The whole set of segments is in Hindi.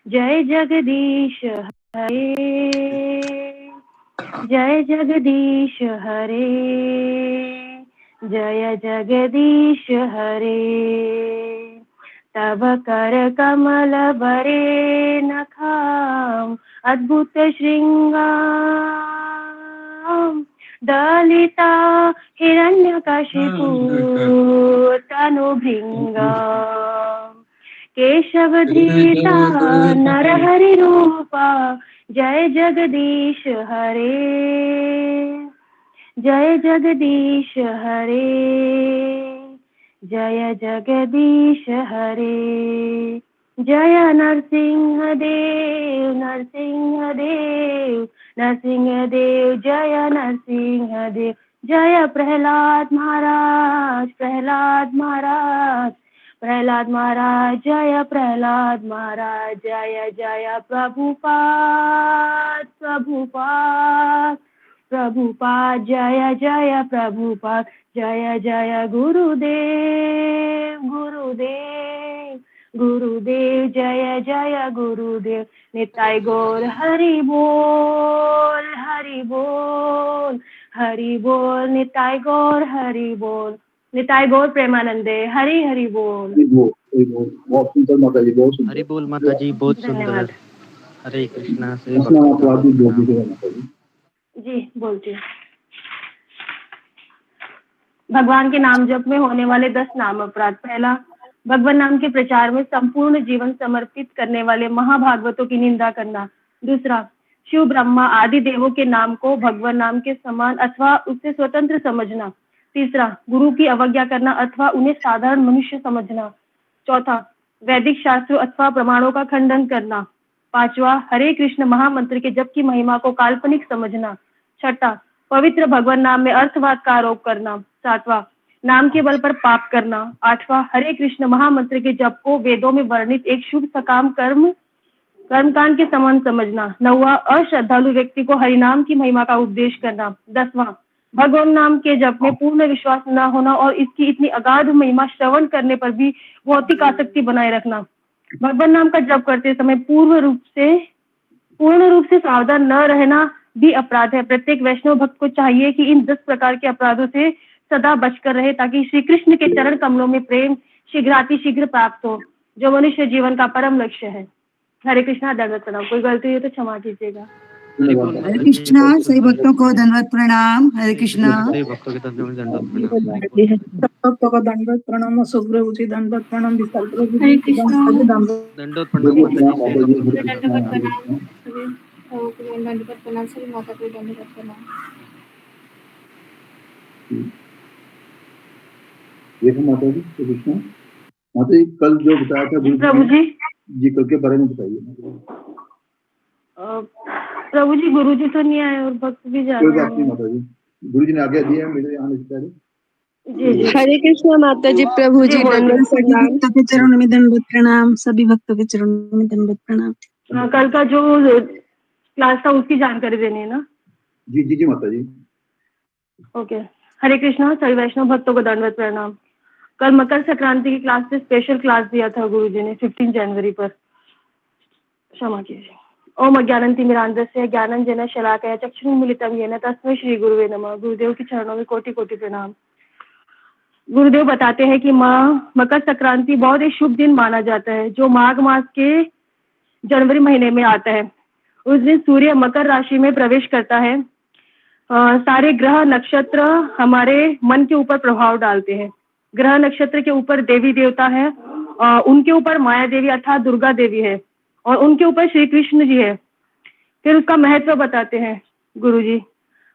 जय जगदीश हरे, जय जगदीश हरे, जय जगदीश हरे। तब कर कमल बरे नखाम अद्भुत श्रृंगार, दलिता हिरण्यकशिपु तनुभृंगा, केशवधृता नरहरि रूपा, जय जगदीश हरे, जय जगदीश हरे, जय जगदीश हरे। जय नरसिंह देव, नरसिंह देव, नरसिंह देव, जय नरसिंह देव। जय प्रहलाद महाराज, प्रहलाद महाराज, प्रहलाद महाराज, जय प्रहलाद महाराज। जय जय प्रभुपाद, प्रभुपाद, प्रभुपाद, जय जय प्रभुपाद। जय जय गुरुदेव, गुरुदेव, गुरुदेव, जय जय गुरुदेव। निताय गौर हरि बोल, हरि बोल, हरि बोल, निताय गौर हरि बोल, निताय गौर प्रेमानंदे, हरि हरि बोल। बहुत सुंदर माता जी, बहुत सुंदर। हरि बोल माता जी, बहुत धन्यवाद। सुंदर। हरे कृष्णा से जी बोलती हूँ। भगवान के नाम जप में होने वाले 10 नाम अपराध। पहला, भगवान नाम के प्रचार में संपूर्ण जीवन समर्पित करने वाले महाभागवतों की निंदा करना। दूसरा, शिव ब्रह्मा आदि देवों के नाम को भगवान नाम के समान अथवा उससे स्वतंत्र समझना। तीसरा, गुरु की अवज्ञा करना अथवा उन्हें साधारण मनुष्य समझना। चौथा, वैदिक शास्त्रों अथवा प्रमाणों का खंडन करना। पांचवा, हरे कृष्ण महामंत्र के जप की महिमा को काल्पनिक समझना। छठा, पवित्र भगवान नाम में अर्थवाद का आरोप करना। सातवां, नाम के बल पर पाप करना। आठवां, हरे कृष्ण महामंत्र के जप को वेदों में वर्णित एक शुभ सकाम कर्मकांड के समान समझना। नौवां, अश्रद्धालु व्यक्ति को हरिनाम की महिमा का उपदेश करना। 10वां, भगवान नाम के जप में पूर्ण विश्वास न होना और इसकी इतनी अगाध महिमा श्रवण करने पर भी भौतिक आसक्ति बनाए रखना। भगवान नाम का जप करते समय पूर्ण रूप से सावधान न रहना भी अपराध है। प्रत्येक वैष्णव भक्त को चाहिए कि इन 10 प्रकार के अपराधों से सदा बचकर रहे, ताकि श्री कृष्ण के चरण कमलों में प्रेम शीघ्रातिशीघ्र प्राप्त हो, जो मनुष्य जीवन का परम लक्ष्य है। हरे कृष्णा, दंडवत प्रणाम। कोई गलती हुई तो क्षमा कीजिएगा। हरि बोल हरे कृष्णा। सही भक्तों को दंडवत प्रणाम। हरे कृष्णा। सही भक्तों के दंडवत प्रणाम। सब भक्तों को दंडवत प्रणाम। सुप्रभु जी दंडवत प्रणाम। विशाल प्रभु हरे जी कृष्णा। दंडवत प्रणाम माता जी, सही भक्तों के दंडवत प्रणाम। दंडवत प्रणाम। सभी माता को दंडवत प्रणाम। देखो माता जी, कृष्ण माता जी, कल जो बताया था प्रभु जी, कल के बारे में बताइए। प्रभु जी, गुरु जी तो नहीं आए और भक्त भी जा कोई रहे बात नहीं हैं। माता जी, गुरु जी ने आज्ञा दी है मेरे आने से पहले। जी जी। हरे कृष्णा माता जी, प्रभु जी दंडवत सभी प्रणाम। भक्तों के चरणों में दंडवत प्रणाम। सभी भक्तों के चरणों में दंडवत प्रणाम। कल का जो क्लास था उसकी जानकारी देनी है ना? जी जी जी माता जी। ओके। हरे कृष्णा। सभी वैष्णव भक्तों को दंडवत प्रणाम। कल मकर संक्रांति की क्लास से स्पेशल क्लास दिया था गुरु जी ने 15 जनवरी पर। क्षमा कीजिए। ओम अज्ञानतिमिरान्धस्य ज्ञानांजन शलाकया चक्षुरुन्मीलितं येन तस्मै श्री गुरुवे नमः। गुरुदेव के चरणों में कोटि कोटि प्रणाम। गुरुदेव बताते हैं कि मकर संक्रांति बहुत ही शुभ दिन माना जाता है, जो माघ मास के जनवरी महीने में आता है। उस दिन सूर्य मकर राशि में प्रवेश करता है। सारे ग्रह नक्षत्र हमारे मन के ऊपर प्रभाव डालते हैं। ग्रह नक्षत्र के ऊपर देवी देवता है, उनके ऊपर माया देवी अर्थात दुर्गा देवी है, और उनके ऊपर श्री कृष्ण जी है। फिर उसका महत्व बताते हैं गुरु जी।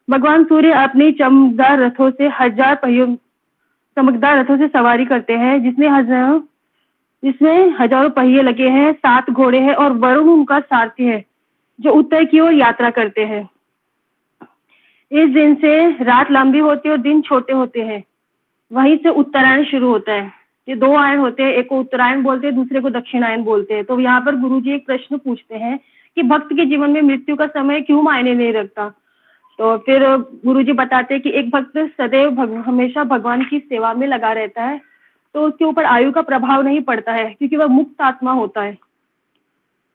भगवान सूर्य अपनी चमकदार रथों से सवारी करते हैं, जिसमें हजारों पहिए लगे हैं, 7 घोड़े हैं और वरुण उनका सारथी है, जो उत्तर की ओर यात्रा करते हैं। इस दिन से रात लंबी होती है और दिन छोटे होते हैं। वहीं से उत्तरायण शुरू होता है। ये 2 आयन होते हैं, एक को उत्तरायण बोलते हैं, दूसरे को दक्षिणायन बोलते हैं। तो यहाँ पर गुरुजी एक प्रश्न पूछते हैं कि भक्त के जीवन में मृत्यु का समय क्यों मायने नहीं रखता। तो फिर गुरुजी बताते हैं कि एक भक्त सदैव हमेशा भगवान की सेवा में लगा रहता है, तो उसके ऊपर आयु का प्रभाव नहीं पड़ता है, क्योंकि वह मुक्त आत्मा होता है।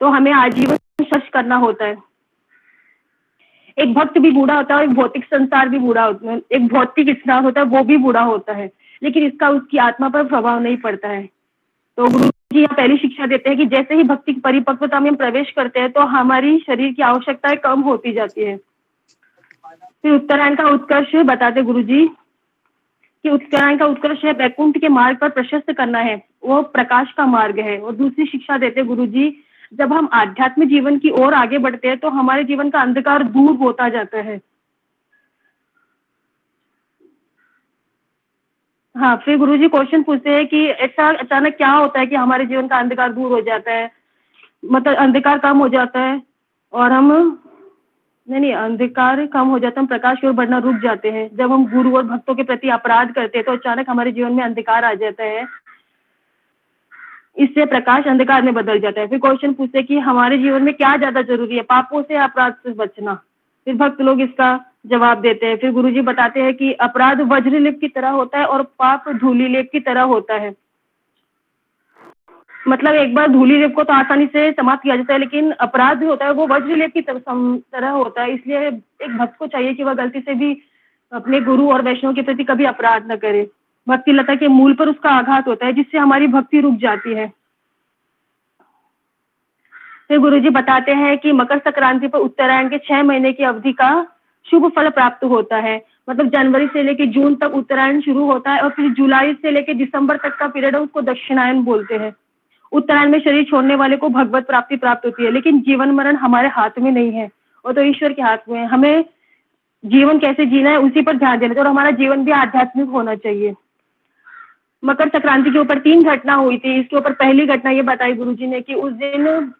तो तो हमें आजीवन संघर्ष करना होता है। एक भक्त भी बूढ़ा होता है और एक भौतिक संसार भी बूढ़ा होता है, एक भौतिक स्नान होता है वो भी बूढ़ा होता है, लेकिन इसका उसकी आत्मा पर प्रभाव नहीं पड़ता है। तो गुरु जी यहाँ पहली शिक्षा देते हैं कि जैसे ही भक्ति की परिपक्वता में हम प्रवेश करते हैं तो हमारी शरीर की आवश्यकताएं कम होती जाती है। फिर उत्तरायण का उत्कर्ष बताते गुरु जी कि उत्तरायण का उत्कर्ष है वैकुंठ के मार्ग पर प्रशस्त करना है, वो प्रकाश का मार्ग है। और दूसरी शिक्षा देते गुरु जी, जब हम आध्यात्मिक जीवन की ओर आगे बढ़ते हैं तो हमारे जीवन का अंधकार दूर होता जाता है। हाँ, फिर गुरुजी क्वेश्चन पूछते हैं कि ऐसा अचानक क्या होता है कि हमारे जीवन का अंधकार दूर हो जाता है, मतलब अंधकार कम हो जाता है और हम नहीं अंधकार कम हो जाता है, हम प्रकाश की ओर बढ़ना रुक जाते हैं। जब हम गुरु और भक्तों के प्रति अपराध करते हैं तो अचानक हमारे जीवन में अंधकार आ जाता है, इससे प्रकाश अंधकार में बदल जाता है। फिर क्वेश्चन पूछते हैं कि हमारे जीवन में क्या ज्यादा जरूरी है, पापों से अपराध से बचना। फिर भक्त लोग इसका जवाब देते हैं। फिर गुरुजी बताते हैं कि अपराध वज्रलेप की तरह होता है और पाप धूली लेप की तरह होता है। मतलब एक बार धूली लेप को तो आसानी से समाप्त किया जाता है, लेकिन अपराध होता है वो वज्रलेप की तरह होता है। इसलिए एक भक्त को चाहिए कि वह गलती से भी अपने गुरु और वैष्णव के प्रति कभी अपराध न करे। भक्ति लता के मूल पर उसका आघात होता है जिससे हमारी भक्ति रुक जाती है। फिर गुरुजी बताते हैं कि मकर संक्रांति पर उत्तरायण के 6 महीने की अवधि का शुभ फल प्राप्त होता है। मतलब जनवरी से लेकर जून तक उत्तरायण शुरू होता है और फिर जुलाई से लेकर दिसंबर तक का पीरियड है उसको दक्षिणायन बोलते हैं। उत्तरायण में शरीर छोड़ने वाले को भगवत प्राप्ति प्राप्त होती है, लेकिन जीवन मरण हमारे हाथ में नहीं है, वो तो ईश्वर के हाथ में है। हमें जीवन कैसे जीना है उसी पर ध्यान देना चाहिए और हमारा जीवन भी आध्यात्मिक होना चाहिए। मकर संक्रांति के ऊपर 3 घटना हुई थी। इसके ऊपर पहली घटना ये बताई गुरुजी ने कि उस दिन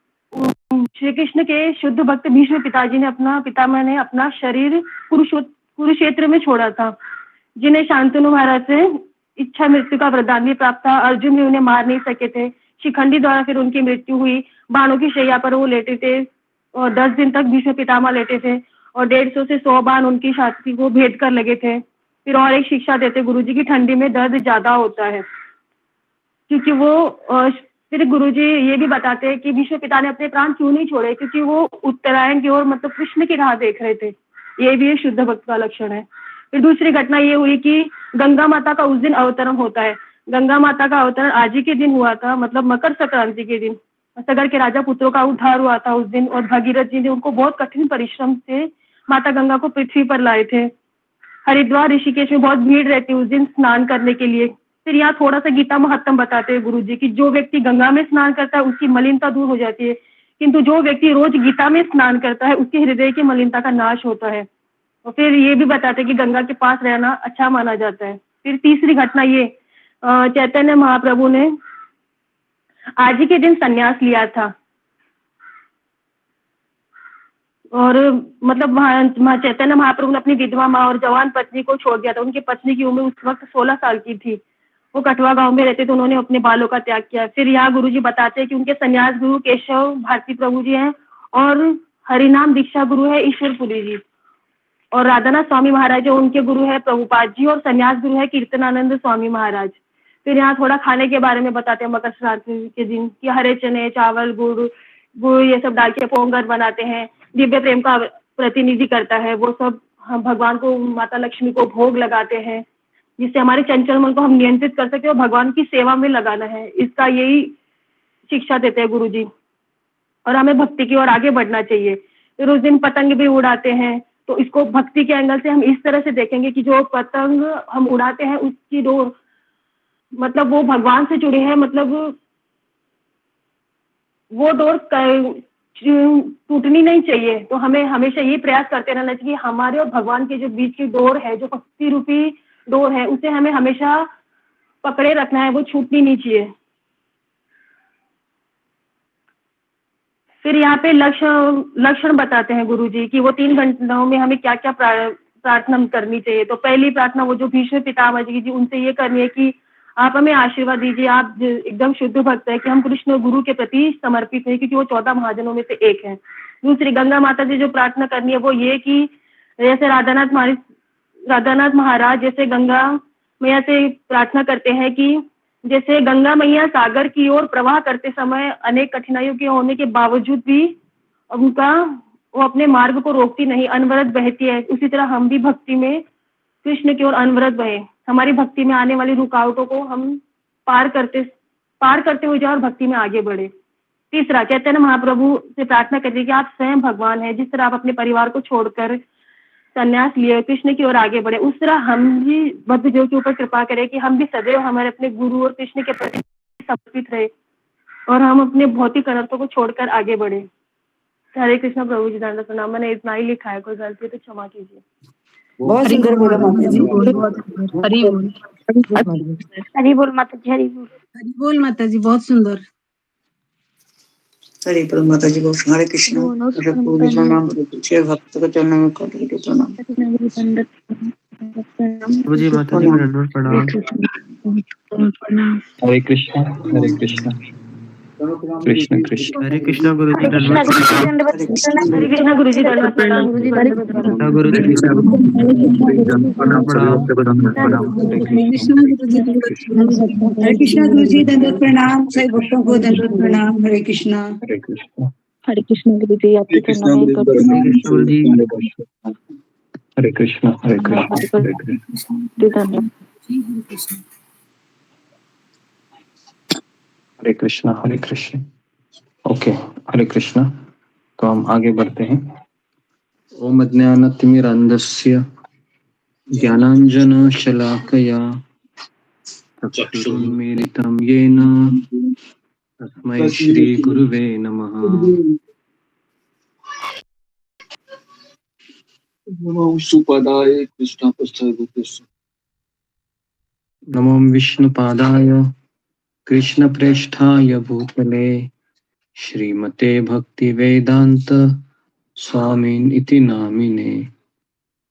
श्री कृष्ण के शुद्ध भक्त भीष्म पितामह ने अपना शरीर कुरुक्षेत्र में छोड़ा था, जिन्हें शांतनु महाराज से इच्छा मृत्यु का वरदान भी प्राप्त था। अर्जुन भी उन्हें मार नहीं सके थे। शिखंडी द्वारा फिर उनकी मृत्यु हुई। बाणों की शैया पर वो लेटे थे और 10 दिन तक भीष्म पितामह लेटे थे और 150 से 100 बाण उनकी छाती को भेद कर लगे थे। फिर और एक शिक्षा देते गुरुजी की ठंडी में दर्द ज्यादा होता है, क्योंकि वो फिर गुरुजी ये भी बताते हैं कि भीष्म पिता ने अपने प्राण क्यों नहीं छोड़े, क्योंकि वो उत्तरायण की ओर मतलब कृष्ण की राह देख रहे थे। ये भी एक शुद्ध भक्त का लक्षण है। फिर दूसरी घटना ये हुई कि गंगा माता का उस दिन अवतरण होता है। गंगा माता का अवतरण आज ही के दिन हुआ था, मतलब मकर संक्रांति के दिन। सगर के राजा पुत्रों का उद्धार हुआ था उस दिन और भगीरथ जी ने उनको बहुत कठिन परिश्रम से माता गंगा को पृथ्वी पर लाए थे। हरिद्वार ऋषिकेश में बहुत भीड़ रहती है उस दिन स्नान करने के लिए। फिर यहाँ थोड़ा सा गीता महत्तम बताते हैं गुरुजी कि जो व्यक्ति गंगा में स्नान करता है उसकी मलिनता दूर हो जाती है, किंतु जो व्यक्ति रोज गीता में स्नान करता है उसके हृदय की मलिनता का नाश होता है। और फिर ये भी बताते हैं कि गंगा के पास रहना अच्छा माना जाता है। फिर तीसरी घटना ये, चैतन्य महाप्रभु ने आज ही के दिन संन्यास लिया था और मतलब चैतन्य महाप्रभु ने अपनी विधवा माँ और जवान पत्नी को छोड़ दिया था। उनकी पत्नी की उम्र उस वक्त 16 साल की थी। वो कटवा गांव में रहते थे, उन्होंने अपने बालों का त्याग किया। फिर यहाँ गुरुजी बताते हैं कि उनके संन्यास गुरु केशव भारती प्रभु जी हैं और हरिनाम दीक्षा गुरु है ईश्वरपुरी जी और राधानाथ स्वामी महाराज जो उनके गुरु है प्रभुपाद जी और संन्यास गुरु है कीर्तनानंद स्वामी महाराज। फिर यहाँ थोड़ा खाने के बारे में बताते हैं मकर संक्रांति के दिन कि हरे चने चावल गुड़ ये सब डाल के पोंगल बनाते हैं, दिव्य प्रेम का प्रतिनिधि करता है। वो सब हम भगवान को माता लक्ष्मी को भोग लगाते हैं जिससे हमारे चंचल मन को हम नियंत्रित कर सके और भगवान की सेवा में लगाना है। इसका यही शिक्षा देते हैं गुरुजी और हमें भक्ति की ओर आगे बढ़ना चाहिए। फिर उस दिन पतंग भी उड़ाते हैं, तो इसको भक्ति के एंगल से हम इस तरह से देखेंगे कि जो पतंग हम उड़ाते हैं उसकी डोर मतलब वो भगवान से जुड़े हैं, मतलब वो डोर टूटनी नहीं चाहिए। तो हमें हमेशा ये प्रयास करते रहना चाहिए हमारे और भगवान के जो बीच की डोर है, जो भक्ति रूपी डोर है, उसे हमें हमेशा पकड़े रखना है, वो छूटनी नहीं चाहिए। फिर यहाँ पे लक्षण बताते हैं गुरुजी कि वो 3 घंटों में हमें क्या क्या प्रार्थना करनी चाहिए। तो पहली प्रार्थना वो जो भीष्म पितामह जी उनसे ये करनी है कि आप हमें आशीर्वाद दीजिए, आप एकदम शुद्ध भक्त है कि हम कृष्ण गुरु के प्रति समर्पित हैं, क्योंकि वो 14 महाजनों में से एक है। दूसरी गंगा माता जी जो प्रार्थना करनी है वो ये कि जैसे राधानाथ महाराज जैसे गंगा मैया से प्रार्थना करते हैं कि जैसे गंगा मैया सागर की ओर प्रवाह करते समय अनेक कठिनाइयों के होने के बावजूद भी उनका वो अपने मार्ग को रोकती नहीं, अनवरत बहती है। उसी तरह हम भी भक्ति में कृष्ण की ओर अनवरत बहे, हमारी भक्ति में आने वाली रुकावटों को हम पार करते हुए जाए और भक्ति में आगे बढ़े। तीसरा, चैतन्य महाप्रभु से प्रार्थना करिए कि आप स्वयं भगवान हैं, जिस तरह आप अपने परिवार को छोड़कर संन्यास लिए कृष्ण की ओर आगे बढ़े, उस तरह हम भी बद्धजनों के ऊपर कृपा करें कि हम भी सदैव हमारे अपने गुरु और कृष्ण के प्रति समर्पित रहे और हम अपने भौतिक अनर्थों को छोड़कर आगे बढ़े। हरे कृष्ण प्रभु जी, दंडवत प्रणाम। मैंने इतना ही लिखा है, कोई गलती तो क्षमा कीजिए। बहुत सुंदर बोला माता जी। हरि बोल। हरि बोल माता जी, हरि बोल। हरि बोल माता जी, बहुत सुंदर। हरे बोल माता जी। बहुत हरे कृष्ण। पूरी प्रणाम पूछे भक्त के चरणों में कोटि कोटि प्रणाम। प्रभु जी माता जी को दंडवत प्रणाम। हरे कृष्णा कृष्ण कृष्ण हरे कृष्णा गुरु जी हरे दंडवत प्रणाम। हरे कृष्ण गुरु जी, दंडवत प्रणाम। गुरु जी दंडवत प्रणाम। कृष्णा गुरु जी दंडवत प्रणाम। हरे कृष्ण गुरु जी, हरे कृष्णा गुरु जी दंडवत प्रणाम। सभी भक्तों को दंडवत प्रणाम। हरे कृष्णा। हरे कृष्णा हरे कृष्ण गुरु जी, आपके चरणों में हरे कृष्ण गुरु जी। हरे कृष्णा हरे कृष्णा हरे कृष्णा हरे कृष्णा हरे कृष्ण। ओके, हरे कृष्णा। तो हम आगे बढ़ते हैं। ओम अज्ञानतिमिरान्धस्य ज्ञानाञ्जनशलाकया चक्षुरुन्मीलितं येन तस्मै श्रीगुरुवे नमः। नमो सुपदाय कृष्ण पश्चात् नमो विष्णुपादाय कृष्णप्रेष्ठाय भूतले श्रीमते भक्तिवेदान्त स्वामिन् इति नामिने।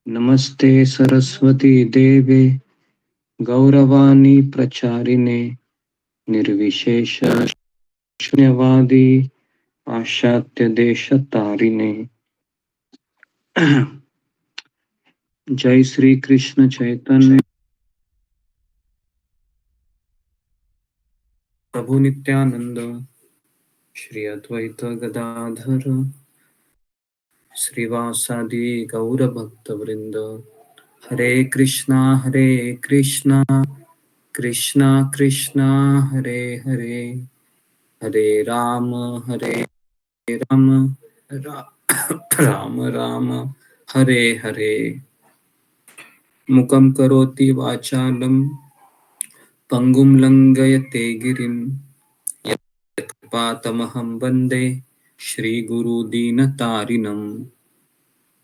नमस्ते सरस्वती देवे गौरवाणी प्रचारिणे निर्विशेष शून्यवादी पाश्चात्य देश तारिणे। जय श्री कृष्ण चैतन्य प्रभु नित्यानंद श्री अद्वैत गदाधर श्रीवासादि गौर भक्त वृंद। हरे कृष्णा कृष्णा कृष्णा हरे हरे, हरे राम राम राम हरे हरे। मुखं करोति वाचालं पंगुं लंघयते गिरिं यत्कृपातमहं वन्दे श्रीगुरुदीनतारिणं।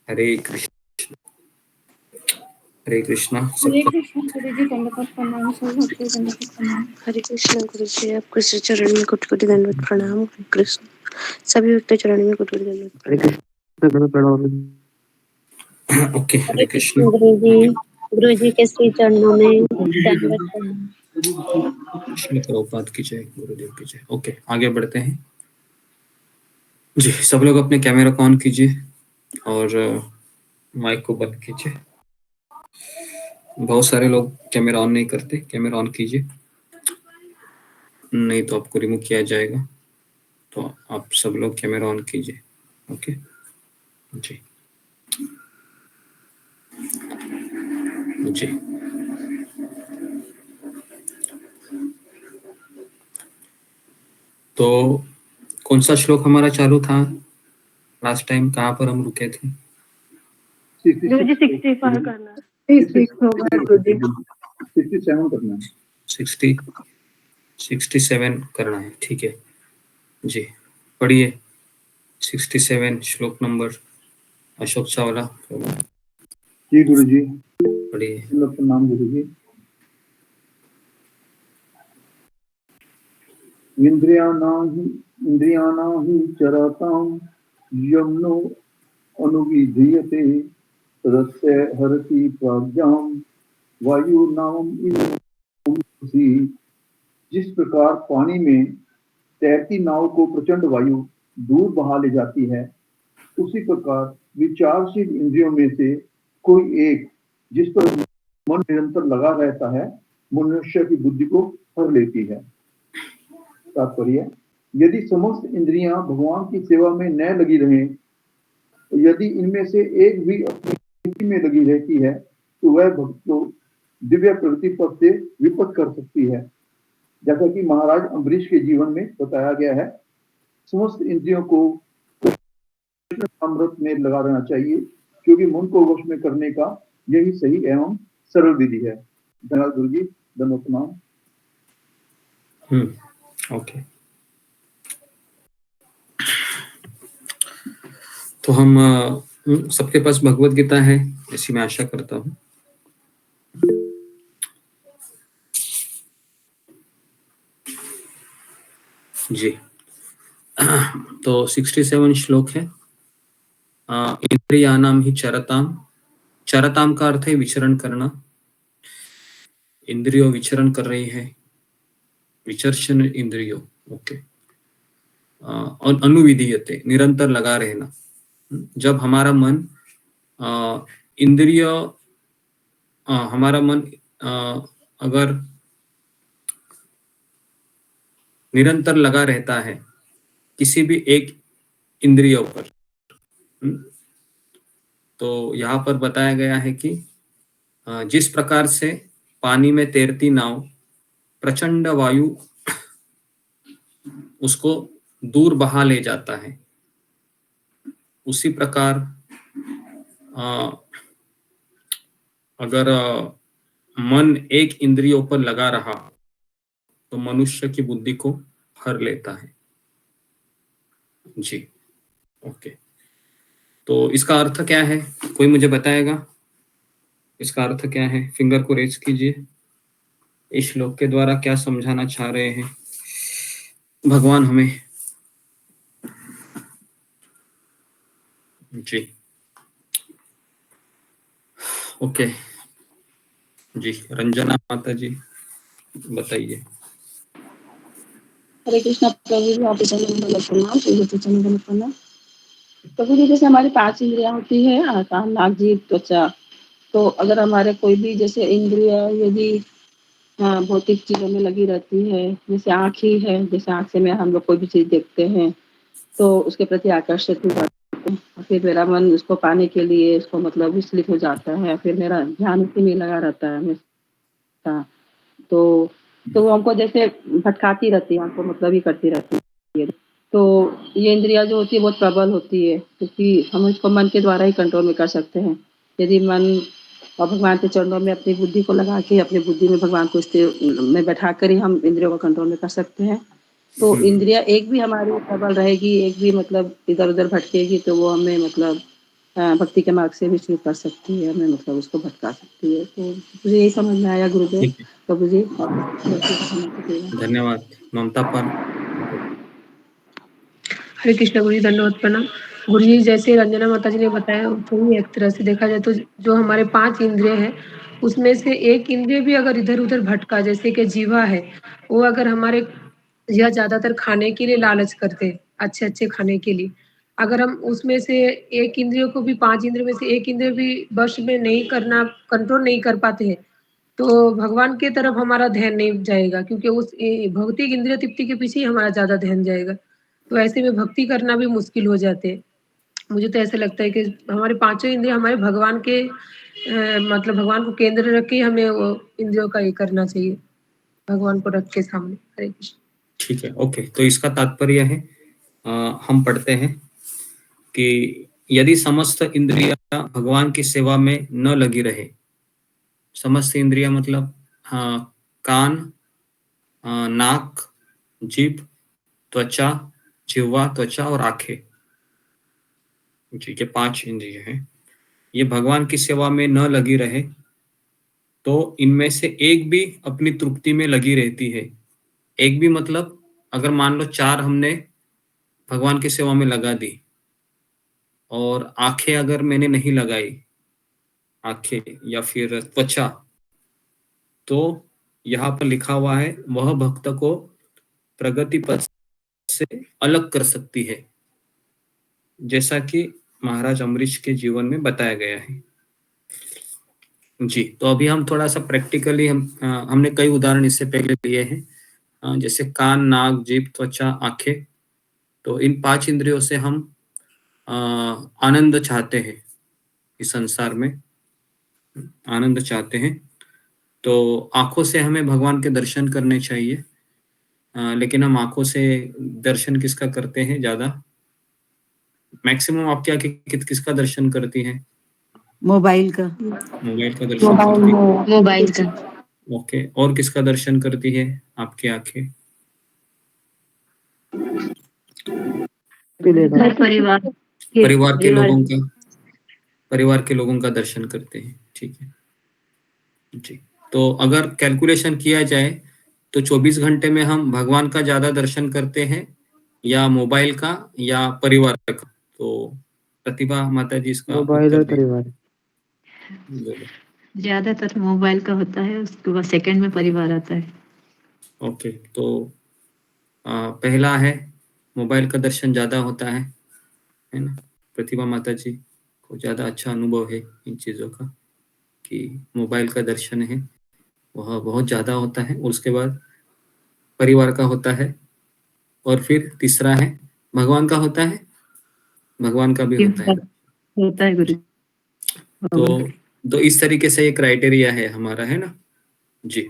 हरे कृष्ण हरे कृष्णा। हरे कृष्ण गुरु जी, दंडवत प्रणाम। सभी भक्तों को दंडवत प्रणाम। हरे कृष्ण गुरु जी, आपके श्री चरण में कोटि कोटि दंडवत प्रणाम। हरे कृष्ण, सभी भक्तों चरण में कोटि कोटि दंडवत हरे प्रणाम। कृष्ण दंडवत प्रणाम। ओके, हरे हरे कृष्ण कृष्ण। गुरु जी के श्री चरणों में दंडवत प्रणाम। श्री प्रभुपाद की जय, गुरुदेव की जय। ओके, आगे बढ़ते हैं जी। सब लोग अपने कैमरा को ऑन कीजिए और माइक को बंद कीजिए। बहुत सारे लोग कैमरा ऑन नहीं करते, कैमरा ऑन कीजिए, नहीं तो आपको रिमूव किया जाएगा। तो आप सब लोग कैमरा ऑन कीजिए। ओके जी जी। तो कौन सा श्लोक हमारा चालू था लास्ट टाइम, कहाँ पर हम रुके थे? गुरु जी 65 करना। 67 करना है। 67 करना है, ठीक है जी। पढ़िए 67 श्लोक नंबर, अशोक चावला जी गुरु जी, पढ़िए। प्रणाम गुरु जी। इंद्रियाणां हि चरतां यम्नो अनुविधीयते तदस्य हरति प्राज्ञां वायुर्नाम इति। जिस प्रकार पानी में तैरती नाव को प्रचंड वायु दूर बहा ले जाती है, उसी प्रकार विचारशील इंद्रियों में से कोई एक जिस पर मन निरंतर लगा रहता है, मनुष्य की बुद्धि को हर लेती है। तात्पर्य, यदि समस्त इंद्रियां भगवान की सेवा में न लगी रहें, यदि इनमें से एक भी अपनी स्थिति में लगी रहती है, तो वह भक्त को दिव्य प्रगति पथ से विपथ कर सकती है। जैसा कि महाराज अम्बरीश के जीवन में बताया गया है, समस्त इंद्रियों को अमृत में लगा रहना चाहिए, क्योंकि मन को वश में करने का यही सही एवं सरल विधि है। धन्यवाद गुरु जी, धन्यवाद प्रणाम। ओके, तो हम सबके पास भगवत गीता है, ऐसी मैं आशा करता हूँ। जी, तो 67 श्लोक है। इंद्रियानाम ही चरताम, चरताम का अर्थ है विचरण करना। इंद्रियों विचरण कर रही है, विचर्षण इंद्रियों, ओके। और अनुविधीयते, निरंतर लगा रहना। जब हमारा मन इंद्रिय हमारा मन अगर निरंतर लगा रहता है किसी भी एक इंद्रियों पर, तो यहाँ पर बताया गया है कि जिस प्रकार से पानी में तैरती नाव प्रचंड वायु उसको दूर बहा ले जाता है, उसी प्रकार अगर मन एक इंद्रियों पर लगा रहा तो मनुष्य की बुद्धि को हर लेता है। जी, ओके। तो इसका अर्थ क्या है, कोई मुझे बताएगा? इसका अर्थ क्या है? फिंगर को रेज कीजिए। इस श्लोक के द्वारा क्या समझाना चाह रहे हैं भगवान हमें? जी, ओके जी, रंजना माता जी बताइए। हरे कृष्णा प्रभु जी, आप प्रणाम। प्रभु जी, जैसे हमारी 5 इंद्रियां होती है, कान, नाक, जीभ, त्वचा, तो अगर हमारे कोई भी जैसे इंद्रिया यदि भौतिक चीजों में लगी रहती है, जैसे आँख ही है, जैसे आँख से में हम लोग कोई भी चीज देखते हैं तो उसके प्रति आकर्षित हो जाते हैं, फिर मेरा मन उसको पाने के लिए उसको मतलब विचलित हो जाता है, फिर मेरा ध्यान उसी में लगा रहता है हमेशा। तो वो हमको जैसे भटकाती रहती है, हमको मतलब ही करती रहती है। तो ये इंद्रिया जो होती है बहुत प्रबल होती है, क्योंकि हम इसको मन के द्वारा ही कंट्रोल में कर सकते हैं। यदि मन और भगवान के चरणों में अपनी बुद्धि को लगा के अपनी बुद्धि में भगवान को स्थिर में बैठा कर ही हम इंद्रियों को कंट्रोल में कर सकते हैं। तो इंद्रिया एक भी हमारी प्रबल रहेगी, एक भी मतलब इधर उधर भटकेगी तो वो हमें मतलब भक्ति के मार्ग से विचलित कर सकती है, हमें मतलब उसको भटका सकती है। तो मुझे यही समझ में आया गुरुदेव। प्रभु जी धन्यवाद। ममता पर। हरे कृष्ण गुरु जी, धन्यवाद प्रणाम। गुरु जी, जैसे रंजना माता जी ने बताया, तो एक तरह से देखा जाए तो जो हमारे 5 इंद्रिय हैं उसमें से एक इंद्रिय भी अगर इधर उधर भटका, जैसे कि जीवा है, वो अगर हमारे यह ज्यादातर खाने के लिए लालच करते हैं, अच्छे अच्छे खाने के लिए, अगर हम उसमें से एक इंद्रियों को भी 5 इंद्रियों में से एक इंद्रिय भी वश में नहीं करना, कंट्रोल नहीं कर पाते हैं, तो भगवान की तरफ हमारा ध्यान नहीं जाएगा, क्योंकि उस भौतिक इंद्रिय तृप्ति के पीछे ही हमारा ज्यादा ध्यान जाएगा। तो ऐसे में भक्ति करना भी मुश्किल हो जाते हैं। मुझे तो ऐसा लगता है कि हमारे 5 इंद्रिय हमारे भगवान के मतलब भगवान को केंद्र रख के हमें वो इंद्रियों का ये करना चाहिए, भगवान को रख के सामने। हरे कृष्ण। ठीक है, ओके। तो इसका तात्पर्य है, हम पढ़ते हैं कि यदि समस्त इंद्रियां भगवान की सेवा में न लगी रहे, समस्त इंद्रियां मतलब कान, नाक, जीभ, त्वचा, जिह्वा, त्वचा और आंखें, ठीक है, 5 इंद्रिय हैं, ये भगवान की सेवा में न लगी रहे तो इनमें से एक भी अपनी तृप्ति में लगी रहती है। एक भी मतलब अगर मान लो 4 हमने भगवान की सेवा में लगा दी और आंखें अगर मैंने नहीं लगाई, आंखें या फिर त्वचा, तो यहाँ पर लिखा हुआ है वह भक्त को प्रगति पथ से अलग कर सकती है, जैसा कि महाराज अम्बरीश के जीवन में बताया गया है। जी, तो अभी हम थोड़ा सा प्रैक्टिकली हमने कई उदाहरण इससे पहले लिए हैं, जैसे कान, नाक, जीभ, त्वचा, आंखें। तो इन 5 इंद्रियों से हम आनंद चाहते हैं, इस संसार में आनंद चाहते हैं। तो आंखों से हमें भगवान के दर्शन करने चाहिए, लेकिन हम आंखों से दर्शन किसका करते हैं ज्यादा? मैक्सिमम आपकी आंखें किसका दर्शन करती हैं? मोबाइल का। मोबाइल का दर्शन करती है। मोबाइल का। ओके, और किसका दर्शन करती है आपकी आंखें? घर परिवार परिवार के लोगों का, परिवार के लोगों का दर्शन करते हैं। ठीक है जी। तो अगर कैलकुलेशन किया जाए तो 24 घंटे में हम भगवान का ज्यादा दर्शन करते हैं या मोबाइल का या परिवार का? तो प्रतिभा माता जी इसका मोबाइल और उत्तर दें। परिवार। बोलो। ज्यादातर मोबाइल का होता है, उसके बाद सेकंड में परिवार आता है। ओके, तो पहला है मोबाइल का दर्शन ज्यादा होता है ना? प्रतिभा माता जी को ज्यादा अच्छा अनुभव है इन चीजों का कि मोबाइल का दर्शन है वह बहुत ज्यादा होता है, और उसके बाद परिवार का होता है, और फिर तीसरा है भगवान का होता है। भगवान का भी होता है। होता है गुरु। तो इस तरीके से ये क्राइटेरिया है हमारा, है ना जी।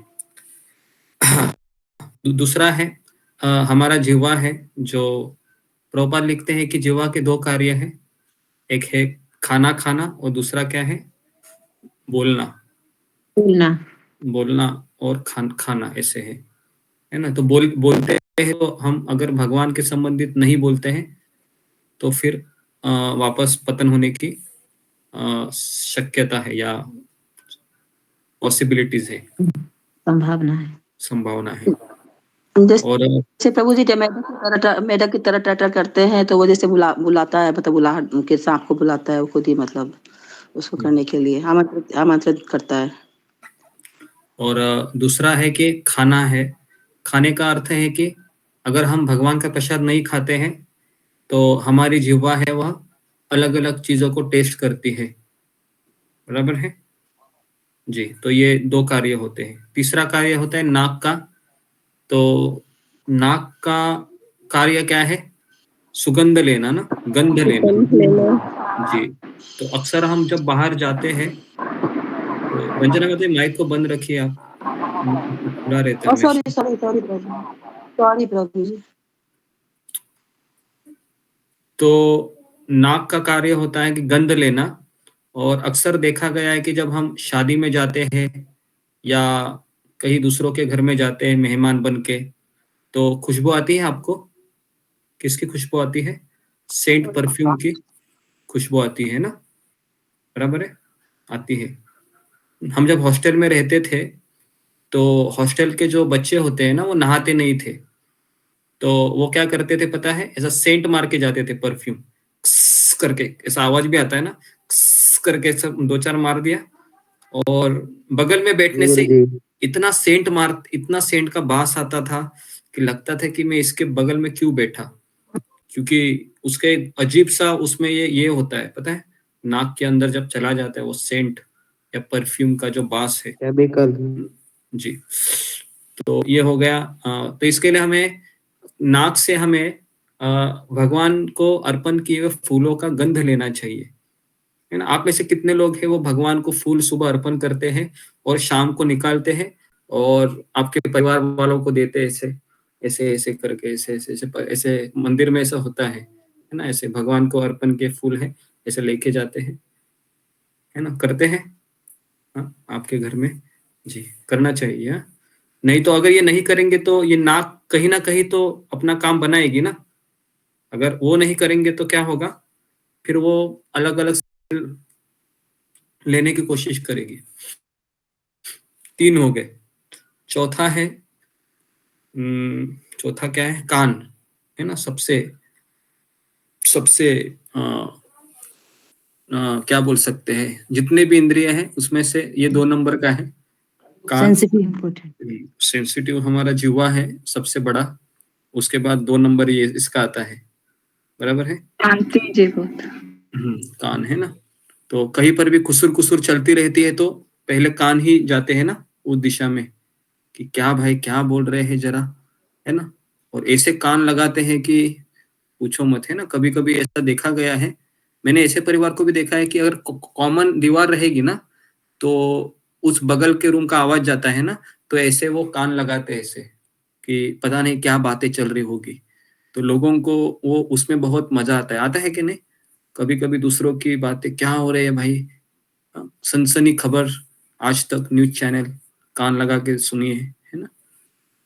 दूसरा है हमारा जिह्वा है, जो प्रभुपाद लिखते हैं कि जिह्वा के 2 कार्य हैं, एक है खाना खाना और दूसरा क्या है? बोलना। बोलना और खाना ऐसे है ना? तो बोलते हैं तो हम अगर भगवान के संबंधित नहीं बोलते हैं तो फिर वापस पतन होने की शक्यता है या पॉसिबिलिटीज है, संभावना है। और जैसे प्रभु जी मेढक की तरह टटर करते हैं, तो वो जैसे बुलाता है, मतलब बुलाहट के सांप को बुलाता है, वो खुद ही मतलब उसको करने के लिए आमंत्रित करता है। और दूसरा है कि खाना है। खाने का अर्थ है कि अगर हम भगवान का प्रसाद नहीं खाते हैं तो हमारी जिह्वा है वह अलग अलग चीजों को टेस्ट करती है, बराबर है जी। तो ये 2 कार्य होते हैं। तीसरा कार्य होता है नाक का। तो नाक का कार्य क्या है? सुगंध लेना ना, गंध लेना जी। तो अक्सर हम जब बाहर जाते हैं तो रंजना कहते माइक को बंद रखिए आप, खुला रहता है हमेशा। सॉरी प्रभु जी। तो नाक का कार्य होता है कि गंध लेना, और अक्सर देखा गया है कि जब हम शादी में जाते हैं या कहीं दूसरों के घर में जाते हैं मेहमान बन के, तो खुशबू आती है आपको। किसकी खुशबू आती है? सेंट परफ्यूम की खुशबू आती है ना, बराबर है, आती है। हम जब हॉस्टल में रहते थे तो हॉस्टल के जो बच्चे होते हैं ना, वो नहाते नहीं थे, तो वो क्या करते थे पता है? ऐसा सेंट मार के जाते थे, परफ्यूम करके, ऐसा आवाज भी आता है ना, करके सब 2-4 मार दिया, और बगल में बैठने से इतना सेंट का बास आता था कि लगता था कि मैं इसके बगल में क्यों बैठा, क्योंकि उसके अजीब सा उसमें ये होता है, पता है? नाक के अंदर जब चला जाता है वो सेंट या परफ्यूम का जो बास है केमिकल जी। तो ये हो गया। तो इसके लिए हमें नाक से हमें भगवान को अर्पण किए हुए फूलों का गंध लेना चाहिए, है ना? आप में से कितने लोग हैं वो भगवान को फूल सुबह अर्पण करते हैं और शाम को निकालते हैं और आपके परिवार वालों को देते हैं? ऐसे ऐसे ऐसे करके, ऐसे ऐसे ऐसे ऐसे मंदिर में ऐसा होता है ना? ऐसे भगवान को अर्पण के फूल है, ऐसे लेके जाते हैं, है ना? करते हैं आपके घर में जी, करना चाहिए। नहीं तो अगर ये नहीं करेंगे तो ये नाक कहीं ना कहीं तो अपना काम बनाएगी ना। अगर वो नहीं करेंगे तो क्या होगा? फिर वो अलग अलग लेने की कोशिश करेगी। 3 हो गए। चौथा है चौथा क्या है? कान, है ना? सबसे क्या बोल सकते हैं, जितने भी इंद्रिय हैं उसमें से ये 2 नंबर का है कान। सेंसिटिव हमारा जिह्वा है सबसे बड़ा, उसके बाद 2 नंबर ये इसका आता है, बराबर है? कान है ना। तो कहीं पर भी खुसुर खुसुर चलती रहती है तो पहले कान ही जाते हैं ना उस दिशा में कि क्या भाई क्या बोल रहे हैं जरा, है ना। और ऐसे कान लगाते हैं कि पूछो मत, है ना। कभी कभी ऐसा देखा गया है, मैंने ऐसे परिवार को भी देखा है कि अगर कॉमन दीवार रहेगी ना तो उस बगल के रूम का आवाज जाता है ना, तो ऐसे वो कान लगाते हैं ऐसे कि पता नहीं क्या बातें चल रही होगी। तो लोगों को वो उसमें बहुत मजा आता है कि नहीं। कभी कभी दूसरों की बातें क्या हो रही है भाई, सनसनी खबर, आज तक न्यूज चैनल, कान लगा के सुनिए, है ना।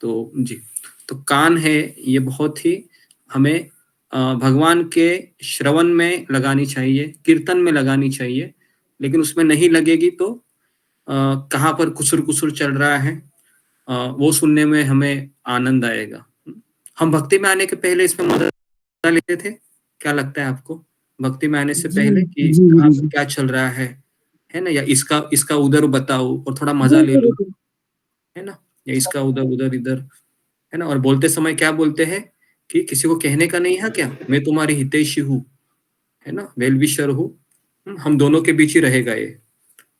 तो जी, तो कान है ये बहुत ही हमें भगवान के श्रवण में लगानी चाहिए, कीर्तन में लगानी चाहिए। लेकिन उसमें नहीं लगेगी तो कहाँ पर कुसुर कुसुर चल रहा है वो सुनने में हमें आनंद आएगा। हम भक्ति में आने के पहले इसमें मजा लेते थे, क्या लगता है आपको? भक्ति में आने से पहले कि कहाँ पर क्या चल रहा है ना, या इसका उधर बताओ और थोड़ा मजा ले लो, है ना, या इसका उधर इधर, है ना। और बोलते समय क्या बोलते हैं कि किसी को कहने का नहीं है क्या, मैं तुम्हारी हितैषी हूँ, है ना, वेल विशर हूँ, हम दोनों के बीच ही रहेगा ये।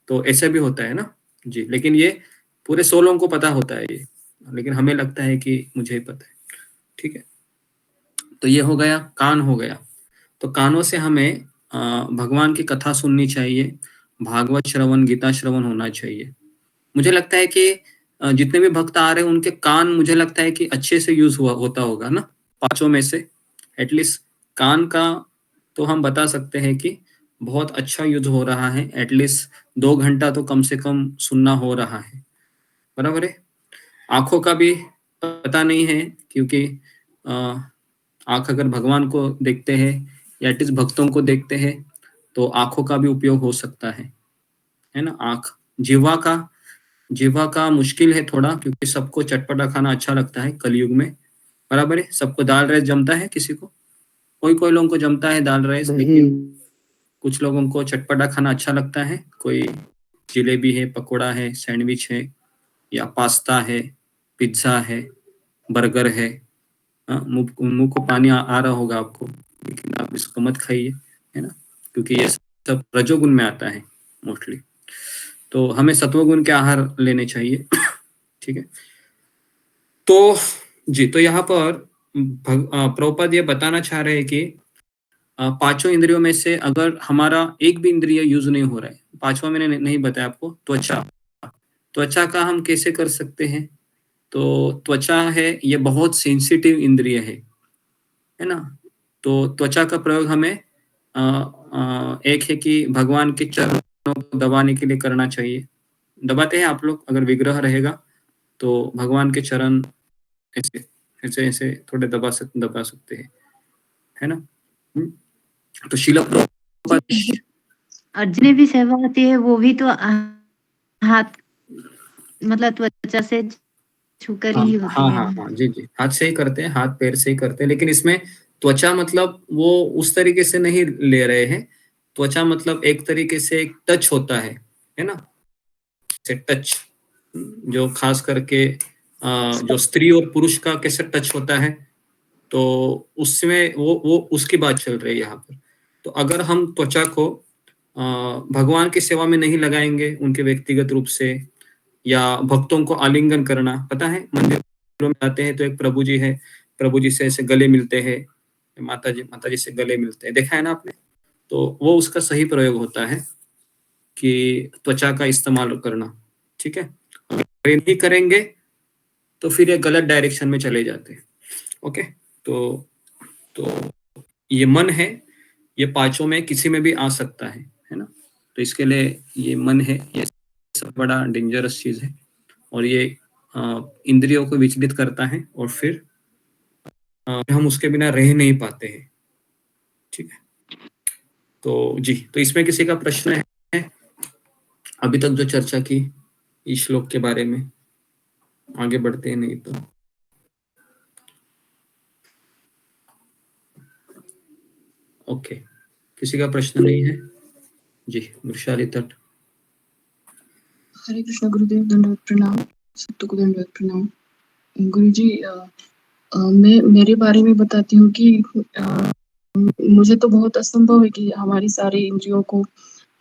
तो ऐसा भी होता है ना जी। लेकिन ये पूरे 100 लोगों को पता होता है ये, लेकिन हमें लगता है कि मुझे ही पता है, ठीक है। तो ये हो गया, कान हो गया। तो कानों से हमें भगवान की कथा सुननी चाहिए, भागवत श्रवण, गीता श्रवण होना चाहिए। मुझे लगता है कि जितने भी भक्त आ रहे हैं उनके कान मुझे लगता है कि अच्छे से यूज होता होगा ना, 5 में से एटलीस्ट कान का तो हम बता सकते हैं कि बहुत अच्छा यूज हो रहा है। एटलीस्ट 2 घंटा तो कम से कम सुनना हो रहा है, बराबर है। आंखों का भी पता नहीं है, क्योंकि आंख अगर भगवान को देखते हैं या एटलीस्ट भक्तों को देखते हैं तो आंखों का भी उपयोग हो सकता है ना। आंख, जीवा का मुश्किल है थोड़ा, क्योंकि सबको चटपटा खाना अच्छा लगता है कलयुग में, बराबर है। सबको दाल राइस जमता है, किसी को, कोई लोगों को जमता है दाल राइस, लेकिन कुछ लोगों को चटपटा खाना अच्छा लगता है। कोई जिलेबी है, पकोड़ा है, सैंडविच है, या पास्ता है, पिज्जा है, बर्गर है। मुंह को पानी आ रहा होगा आपको, लेकिन आप इसको मत खाइए, है ना, क्योंकि ये सब रजोगुण में आता है मोस्टली। तो हमें सत्वगुण के आहार लेने चाहिए, ठीक है। तो जी, तो यहाँ पर प्रभुपाद ये बताना चाह रहे हैं कि 5 इंद्रियों में से अगर हमारा एक भी इंद्रिय यूज नहीं हो रहा है, 5वां मैंने नहीं बताया आपको, त्वचा का हम कैसे कर सकते हैं। तो त्वचा है ये बहुत सेंसिटिव इंद्रिय है ना। तो त्वचा का प्रयोग हमें एक है कि भगवान के चरणों को दबाने के लिए करना चाहिए। दबाते हैं आप लोग, अगर विग्रह रहेगा तो भगवान के चरण ऐसे ऐसे ऐसे थोड़े दबा सकते हैं, है ना। तो शिला और जितने भी सेवा होती है वो भी तो हाथ मतलब त्वचा से छूकर ही होती है। हाँ, जी, हाथ से ही करते हैं, हाथ पैर से ही करते हैं। लेकिन इसमें त्वचा मतलब वो उस तरीके से नहीं ले रहे हैं। त्वचा मतलब एक तरीके से एक टच होता है ना, से टच, जो खास करके जो स्त्री और पुरुष का कैसे टच होता है, तो उसमें वो उसकी बात चल रही है यहाँ पर। तो अगर हम त्वचा को भगवान की सेवा में नहीं लगाएंगे, उनके व्यक्तिगत रूप से, या भक्तों को आलिंगन करना, पता है मंदिरों में आते हैं तो एक प्रभु जी है, प्रभु जी से ऐसे गले मिलते हैं, माता जी से गले मिलते हैं, देखा है ना आपने। तो वो उसका सही प्रयोग होता है कि त्वचा का इस्तेमाल करना, ठीक है। अगर नहीं करेंगे तो फिर ये गलत डायरेक्शन में चले जाते हैं। ओके, तो ये मन है, ये 5 में किसी में भी आ सकता है ना। तो इसके लिए ये मन है, ये सब बड़ा डेंजरस चीज है, और ये इंद्रियों को विचलित करता है, और फिर हम उसके बिना रह नहीं पाते हैं, ठीक है। तो जी, तो इसमें किसी का प्रश्न है अभी तक जो चर्चा की इस श्लोक के बारे में? आगे बढ़ते हैं, नहीं तो ओके, किसी का प्रश्न नहीं है जी। वृषाली तट। हरे कृष्ण गुरुदेव, दंडवत प्रणाम, सबको को दंडवत प्रणाम। गुरुजी, मैं मेरे बारे में बताती हूँ कि मुझे तो बहुत असंभव है कि हमारी सारी इंद्रियों को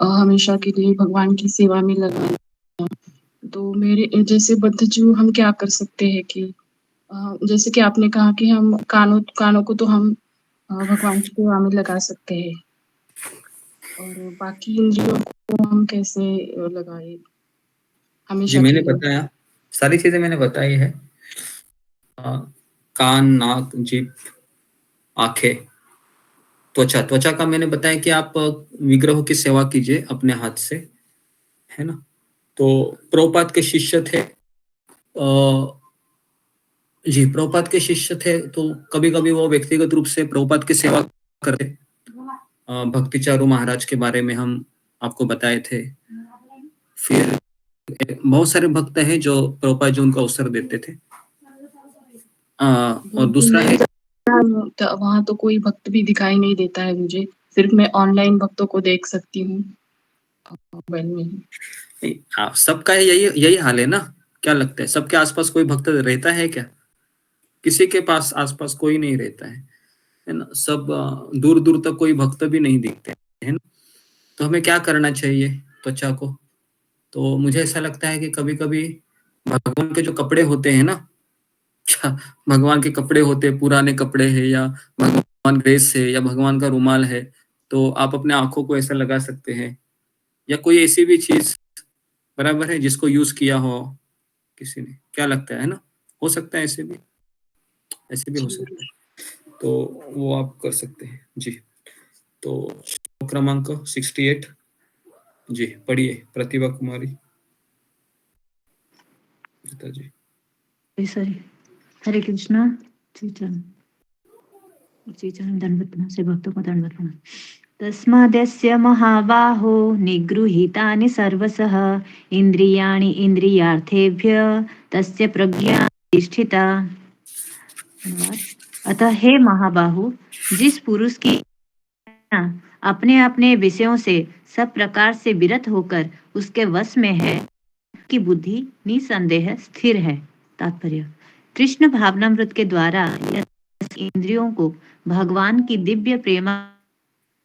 हमेशा के लिए भगवान की सेवा में लगाना। तो मेरे जैसे बद्धजू हम क्या कर सकते हैं कि जैसे कि आपने कहा कि हम कानों को तो हम भगवान की सेवा में लगा सकते हैं और बाकी इंद्रियों को हम कैसे लगाए जी हमेशा के मैंने लिए। बताया, सारी चीजें मैंने बताई है। कान, नाक, जीभ, आंखें, त्वचा। त्वचा का मैंने बताया कि आप विग्रहों की सेवा कीजिए अपने हाथ से, है ना। तो प्रभुपाद के शिष्य थे, जी प्रभुपाद के शिष्य थे, तो कभी कभी वो व्यक्तिगत रूप से प्रभुपाद की सेवा करते। भक्ति चारू महाराज के बारे में हम आपको बताए थे। फिर बहुत सारे भक्त हैं जो प्रभुपाद जी उनको अवसर देते थे। और दूसरा है, तो वहां तो कोई भक्त भी दिखाई नहीं देता है मुझे, सिर्फ मैं ऑनलाइन भक्तों को देख सकती हूँ मोबाइल में। सबका यही हाल है ना। क्या लगता है, सबके आसपास कोई भक्त रहता है क्या? किसी के पास आसपास कोई नहीं रहता है ना। सब दूर दूर तक कोई भक्त भी नहीं दिखते, है ना। तो हमें क्या करना चाहिए त्वचा को? तो मुझे ऐसा लगता है कि कभी कभी भगवान के जो कपड़े होते हैं ना, भगवान के कपड़े होते हैं, पुराने कपड़े हैं या भगवान ड्रेस है या भगवान का रुमाल है, तो आप अपने आंखों को ऐसा लगा सकते हैं, या कोई ऐसी भी चीज, बराबर है, जिसको यूज किया हो किसी ने। क्या लगता है ना, हो सकता है ऐसे भी हो सकता है। तो वो आप कर सकते हैं जी। तो क्रमांक 68 जी पढ़िए, प्रतिभा कुमारी जी। सॉरी, हरे कृष्णा। जी चरण दंडवत प्रणाम, से भक्तों को दंडवत प्रणाम। तस्मादस्य महाबाहो निगृहीतानि सर्वशः इंद्रियाणि इंद्रियार्थेभ्य तस्य प्रज्ञा प्रतिष्ठिता। अतः हे महाबाहु, जिस पुरुष की अपने अपने विषयों से सब प्रकार से विरत होकर उसके वश में है, की बुद्धि निसंदेह स्थिर है। तात्पर्य, कृष्ण भावनामृत के द्वारा इंद्रियों को भगवान की दिव्य प्रेमा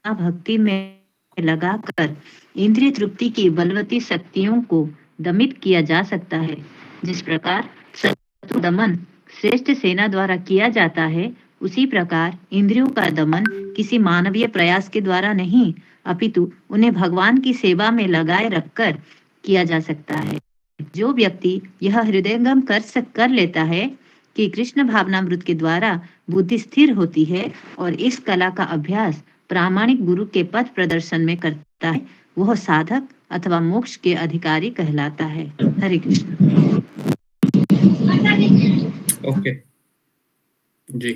भक्ति में लगाकर इंद्रिय तृप्ति की बलवती शक्तियों को दमित किया जा सकता है। जिस प्रकार शत्रु दमन श्रेष्ठ सेना द्वारा किया जाता है, उसी प्रकार इंद्रियों का दमन किसी मानवीय प्रयास के द्वारा नहीं, अपितु उन्हें भगवान की सेवा में लगाए रखकर किया जा सकता है। जो व्यक्ति यह हृदयंगम कर लेता है कि कृष्ण भावनामृत के द्वारा बुद्धि स्थिर होती है और इस कला का अभ्यास प्रामाणिक गुरु के पथ प्रदर्शन में करता है, वह साधक अथवा मोक्ष के अधिकारी कहलाता है। हरे कृष्ण। ओके जी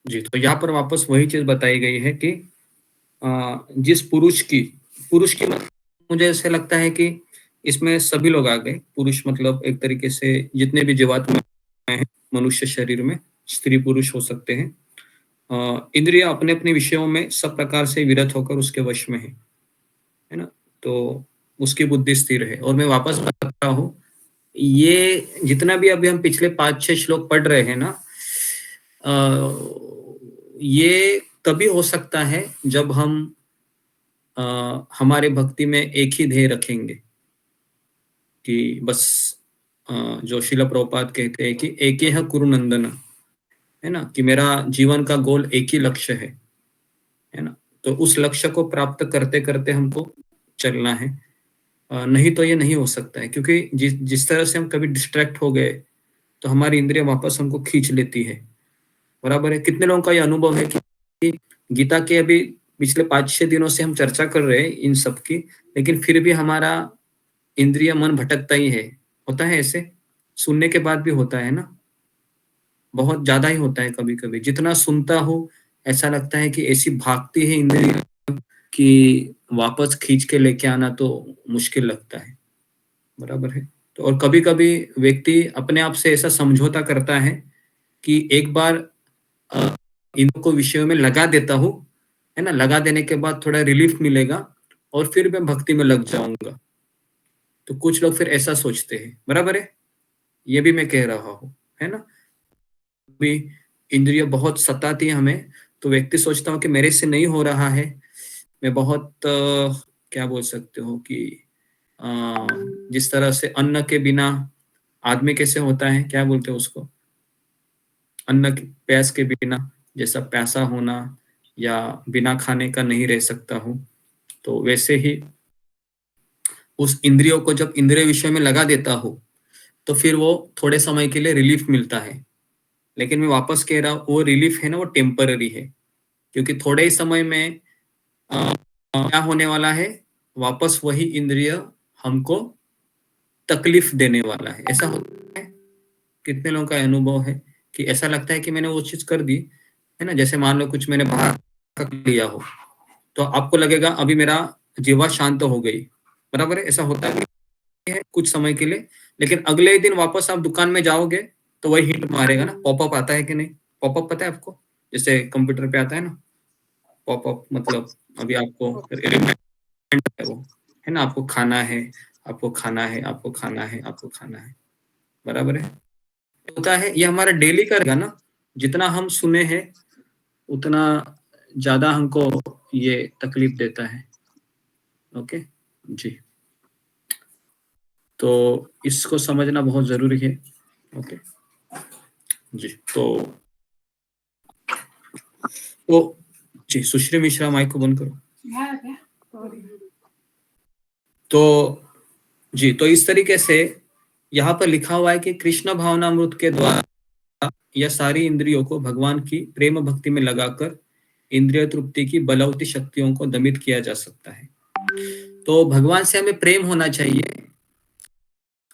जी। तो यहाँ पर वापस वही चीज बताई गई है कि जिस पुरुष की मुझे ऐसे लगता है कि इसमें सभी लोग आ गए। पुरुष मतलब एक तरीके से जितने भी जीवात्मा हैं मनुष्य शरीर में, स्त्री पुरुष हो सकते हैं। इंद्रिय अपने अपने विषयों में सब प्रकार से विरत होकर उसके वश में है ना। तो उसकी बुद्धि स्थिर है। और मैं वापस बता रहा हूँ, ये जितना भी अभी हम पिछले 5-6 श्लोक पढ़ रहे हैं ना, ये तभी हो सकता है जब हम हमारे भक्ति में एक ही ध्येय रखेंगे कि बस जो शिला प्रभुपाद कहते हैं कि एक ही कुरु नंदन, है ना, कि मेरा जीवन का गोल एक ही लक्ष्य है ना। तो उस लक्ष्य को प्राप्त करते करते हमको चलना है, नहीं तो ये नहीं हो सकता है। क्योंकि जिस तरह से हम कभी डिस्ट्रैक्ट हो गए तो हमारी इंद्रिय वापस हमको खींच लेती है, बराबर है। कितने लोगों का ये अनुभव है कि गीता के अभी पिछले 5-6 दिनों से हम चर्चा कर रहे हैं इन सब की, लेकिन फिर भी हमारा इंद्रिय मन भटकता ही है। होता है ऐसे, सुनने के बाद भी होता है ना, बहुत ज्यादा ही होता है। कभी कभी जितना सुनता हूँ ऐसा लगता है कि ऐसी भागती है इंद्रिय कि वापस खींच के लेके आना तो मुश्किल लगता है, बराबर है। तो और कभी कभी व्यक्ति अपने आप से ऐसा समझौता करता है कि एक बार इनको विषयों में लगा देता हूँ, है ना, लगा देने के बाद थोड़ा रिलीफ मिलेगा और फिर मैं भक्ति में लग जाऊंगा। तो कुछ लोग फिर ऐसा सोचते हैं, बराबर है, ये भी मैं कह रहा हूँ, है ना। भी इंद्रिय बहुत सताती है हमें, तो व्यक्ति सोचता हूँ कि मेरे से नहीं हो रहा है, मैं बहुत क्या बोल सकते हो कि जिस तरह से अन्न के बिना आदमी कैसे होता है, क्या बोलते हैं उसको, अन्न प्यास के बिना, जैसा प्यासा होना या बिना खाने का नहीं रह सकता हूँ, तो वैसे ही उस इंद्रियों को जब इंद्रिय विषय में लगा देता हूँ तो फिर वो थोड़े समय के लिए रिलीफ मिलता है। लेकिन मैं वापस कह रहा हूँ, वो रिलीफ है ना, वो टेम्पररी है, क्योंकि थोड़े ही समय में क्या होने वाला है, वापस वही इंद्रिय हमको तकलीफ देने वाला है। ऐसा होता है, कितने लोगों का अनुभव है कि ऐसा लगता है कि मैंने वो चीज कर दी है ना, जैसे मान लो कुछ मैंने बाहर कर लिया हो, तो आपको लगेगा अभी मेरा जीवा शांत हो गई, बराबर है, ऐसा होता है कुछ समय के लिए, लेकिन अगले ही दिन वापस आप दुकान में जाओगे तो वही हिट मारेगा ना। पॉपअप आता है कि नहीं, पॉपअप पता है आपको, जैसे कंप्यूटर पे आता है ना पॉपअप, मतलब अभी आपको रिमाइंड है वो, है ना, आपको खाना है, आपको खाना है, आपको खाना है, आपको खाना है, बराबर है, होता है। ये हमारा डेली का रहेगा ना, जितना हम सुने हैं उतना ज्यादा हमको ये तकलीफ देता है। ओके जी, तो इसको समझना बहुत जरूरी है। ओके जी, तो जी सुश्री मिश्रा माइक को बंद करो। तो जी, तो इस तरीके से यहाँ पर लिखा हुआ है कि कृष्ण भावनामृत के द्वारा यह सारी इंद्रियों को भगवान की प्रेम भक्ति में लगाकर इंद्रिय तृप्ति की बलवती शक्तियों को दमित किया जा सकता है। तो भगवान से हमें प्रेम होना चाहिए।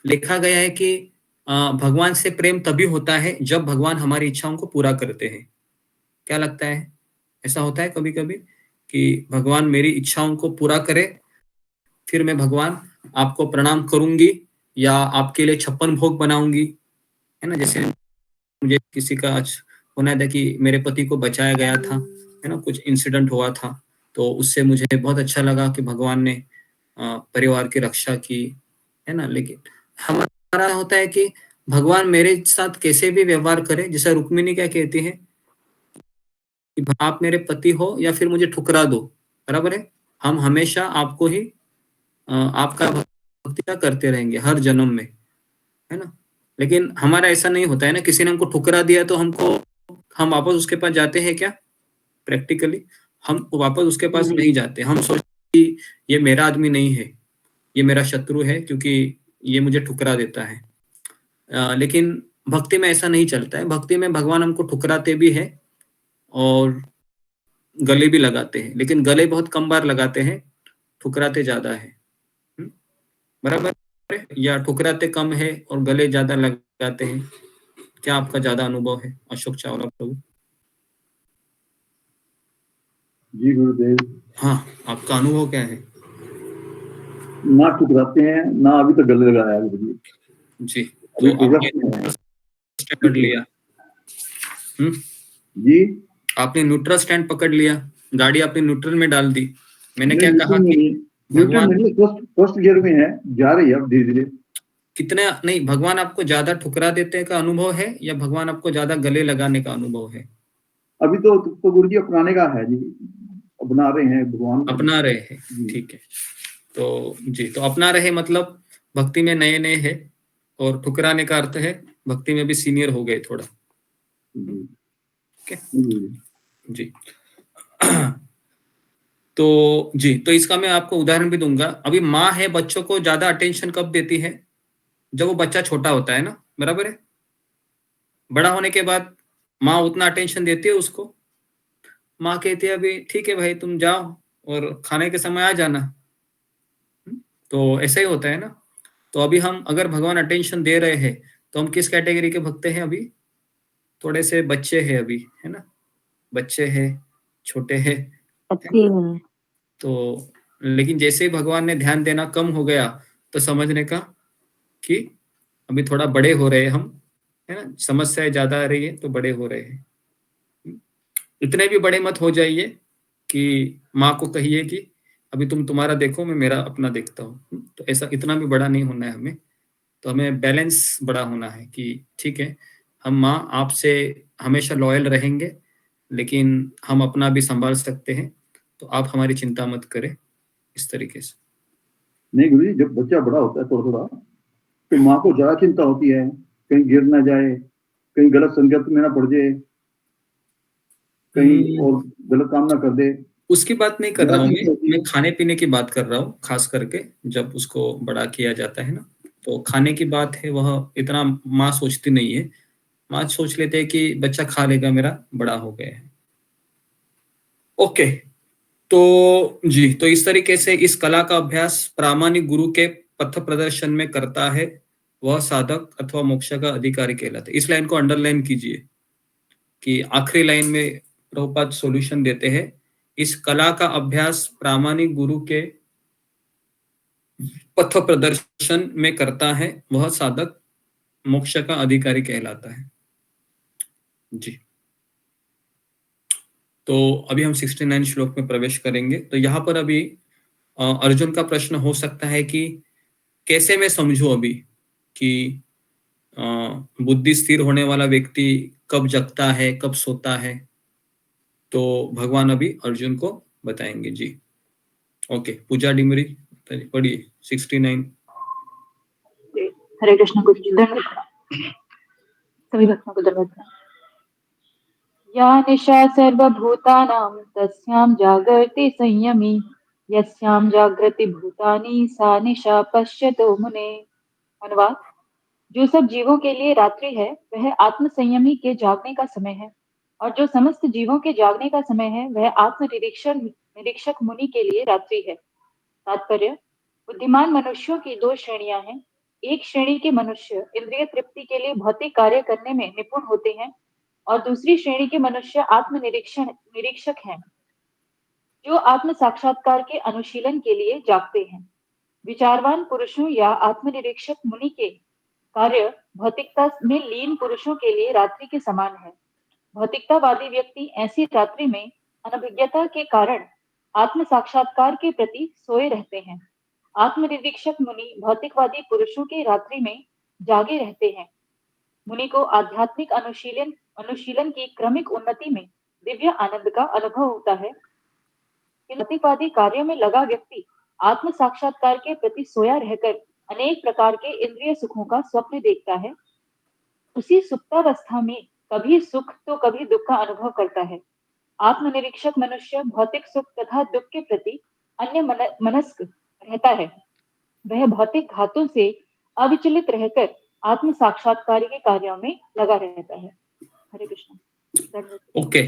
लिखा गया है कि भगवान से प्रेम तभी होता है जब भगवान हमारी इच्छाओं को पूरा करते हैं। क्या लगता है, ऐसा होता है कभी कभी कि भगवान मेरी इच्छाओं को पूरा करे, फिर मैं भगवान आपको प्रणाम करूंगी या आपके लिए 56 भोग बनाऊंगी, है ना। जैसे मुझे किसी का आज होना था कि मेरे पति को बचाया गया था, है ना, कुछ इंसिडेंट हुआ था, तो उससे मुझे बहुत अच्छा लगा कि भगवान ने परिवार की रक्षा की, है ना। लेकिन हमारा होता है कि भगवान मेरे साथ कैसे भी व्यवहार करे, जैसे रुक्मिणी क्या कहती है कि आप मेरे पति हो या फिर मुझे ठुकरा दो, बराबर है, हम हमेशा आपको ही आपका भक्ति करते रहेंगे हर जन्म में, है ना। लेकिन हमारा ऐसा नहीं होता है ना, किसी ने हमको ठुकरा दिया तो हम वापस उसके पास जाते हैं क्या, प्रैक्टिकली हम वापस उसके पास नहीं जाते। हम सोचते कि ये मेरा आदमी नहीं है, ये मेरा शत्रु है क्योंकि ये मुझे ठुकरा देता है। लेकिन भक्ति में ऐसा नहीं चलता है। भक्ति में भगवान हमको ठुकराते भी है और गले भी लगाते हैं, लेकिन गले बहुत कम बार लगाते हैं, ठुकराते ज्यादा है, बराबर है, या ठुकराते कम है और गले ज्यादा लगाते हैं। क्या आपका ज्यादा अनुभव है, अशोक चावला प्रभु? जी गुरुदेव। हाँ, आपका अनुभव क्या है? ना ठुकराते हैं ना अभी तक गले लगाया है गुरुजी। जी, तो आपने स्टैंड पकड़ लिया। जी, आपने न्यूट्रल स्टैंड पकड़ लिया, गाड़ी आपने न्यूट्रल में डाल दी। मैंने क्या कहा कि भगवान फर्स्ट गियर में है, जा रही है अब धीरे धीरे। कितना नहीं, भगवान आपको ज्यादा ठुकरा देने का अनुभव है या भगवान आपको ज्यादा गले लगाने का अनुभव है? अभी तो गुरुजी अपनाने का है जी, अपना रहे हैं भगवान, अपना रहे हैं, ठीक है। तो जी, तो अपना रहे मतलब भक्ति में नए नए है, और ठुकराने का अर्थ है भक्ति में भी सीनियर हो गए थोड़ा। ओके जी। तो जी, तो इसका मैं आपको उदाहरण भी दूंगा। अभी माँ है, बच्चों को ज्यादा अटेंशन कब देती है? जब वो बच्चा छोटा होता है ना, बराबर है। बड़ा होने के बाद माँ उतना अटेंशन देती है उसको। माँ कहती है अभी ठीक है भाई, तुम जाओ और खाने के समय आ जाना। तो ऐसा ही होता है ना। तो अभी हम अगर भगवान अटेंशन दे रहे हैं तो हम किस कैटेगरी के भक्त हैं? अभी थोड़े से बच्चे हैं अभी, है ना, बच्चे हैं, छोटे हैं। तो लेकिन जैसे ही भगवान ने ध्यान देना कम हो गया तो समझने का कि अभी थोड़ा बड़े हो रहे हम, है ना, समस्याएं ज्यादा आ रही है तो बड़े हो रहे हैं। इतने भी बड़े मत हो जाइए कि माँ को कहिए कि अभी तुम तुम्हारा देखो, मैं मेरा अपना देखता हूँ। तो ऐसा इतना भी बड़ा नहीं होना है हमें। तो हमें बैलेंस बड़ा होना है कि ठीक है, हम माँ आपसे हमेशा लॉयल रहेंगे, लेकिन हम अपना भी संभाल सकते हैं, तो आप हमारी चिंता मत करें, इस तरीके से। नहीं गुरुजी, जब बच्चा बड़ा होता है थोड़ा थोड़ा, तो माँ को ज्यादा चिंता होती है, कहीं गिर ना जाए, कहीं गलत संगत में ना पड़ जाए, कहीं और गलत काम ना कर दे। उसकी बात नहीं कर रहा हूँ मैं खाने पीने की बात कर रहा हूँ, खास करके जब उसको बड़ा किया जाता है ना, तो खाने की बात है, वह इतना माँ सोचती नहीं है। माँ सोच लेते हैं कि बच्चा खा लेगा, मेरा बड़ा हो गया है। ओके, तो जी, तो इस तरीके से इस कला का अभ्यास प्रामाणिक गुरु के पथ प्रदर्शन में करता है, वह साधक अथवा मोक्ष का अधिकारी कहलाता है। इस लाइन को अंडरलाइन कीजिए कि आखिरी लाइन में प्रभुपाद सॉल्यूशन देते हैं, इस कला का अभ्यास प्रामाणिक गुरु के पथ प्रदर्शन में करता है, वह साधक मोक्ष का अधिकारी कहलाता है। जी, तो अभी हम 69 श्लोक में प्रवेश करेंगे। तो यहाँ पर अभी अर्जुन का प्रश्न हो सकता है कि कैसे मैं समझूं अभी कि बुद्धि स्थिर होने वाला व्यक्ति कब जगता है, कब सोता है, तो भगवान अभी अर्जुन को बताएंगे। जी, ओके, पूजा डिमरी पढ़िए 69। हरे कृष्ण गुरु जी, धन्यवाद सभी भक्तों को धन्यवाद। या निशा सर्वभूतानां तस्यां जागर्ति संयमी, यस्यां जागृति भूतानि सा निशा पश्यतो मुने। अनुवाद: जो सब जीवों के लिए रात्रि है वह आत्म संयमी के जागने का समय है, और जो समस्त जीवों के जागने का समय है वह आत्म निरीक्षक मुनि के लिए रात्रि है। तात्पर्य: बुद्धिमान मनुष्यों की दो श्रेणियां हैं। एक श्रेणी के मनुष्य इंद्रिय तृप्ति के लिए भौतिक कार्य करने में निपुण होते हैं, और दूसरी श्रेणी के मनुष्य आत्म निरीक्षक हैं, जो आत्म साक्षात्कार के अनुशीलन के लिए जागते हैं। विचारवान पुरुषों या आत्मनिरीक्षक मुनि के कार्य भौतिकता में लीन पुरुषों के लिए रात्रि के समान है। भौतिकतावादी व्यक्ति ऐसी रात्रि में अनभिज्ञता के कारण आत्म साक्षात्कार के प्रति सोए रहते हैं। आत्मनिरीक्षक मुनि भौतिकवादी पुरुषों के रात्रि में जागे रहते हैं। मुनि को आध्यात्मिक अनुशीलन की क्रमिक उन्नति में दिव्य आनंद का अनुभव होता है। भौतिकवादी कार्यों में लगा व्यक्ति आत्म साक्षात्कार के प्रति सोया रहकर अनेक प्रकार के इंद्रिय सुखों का स्वप्न देखता है। उसी सुप्तावस्था में कभी सुख तो कभी दुख का अनुभव करता है। आत्मनिरीक्षक मनुष्य भौतिक सुख तथा दुख के प्रति अन्य मनस्क रहता है। वह भौतिक घातों से अविचलित रहकर आत्म साक्षात्कार के कार्यों में लगा रहता है। हरे कृष्ण। ओके,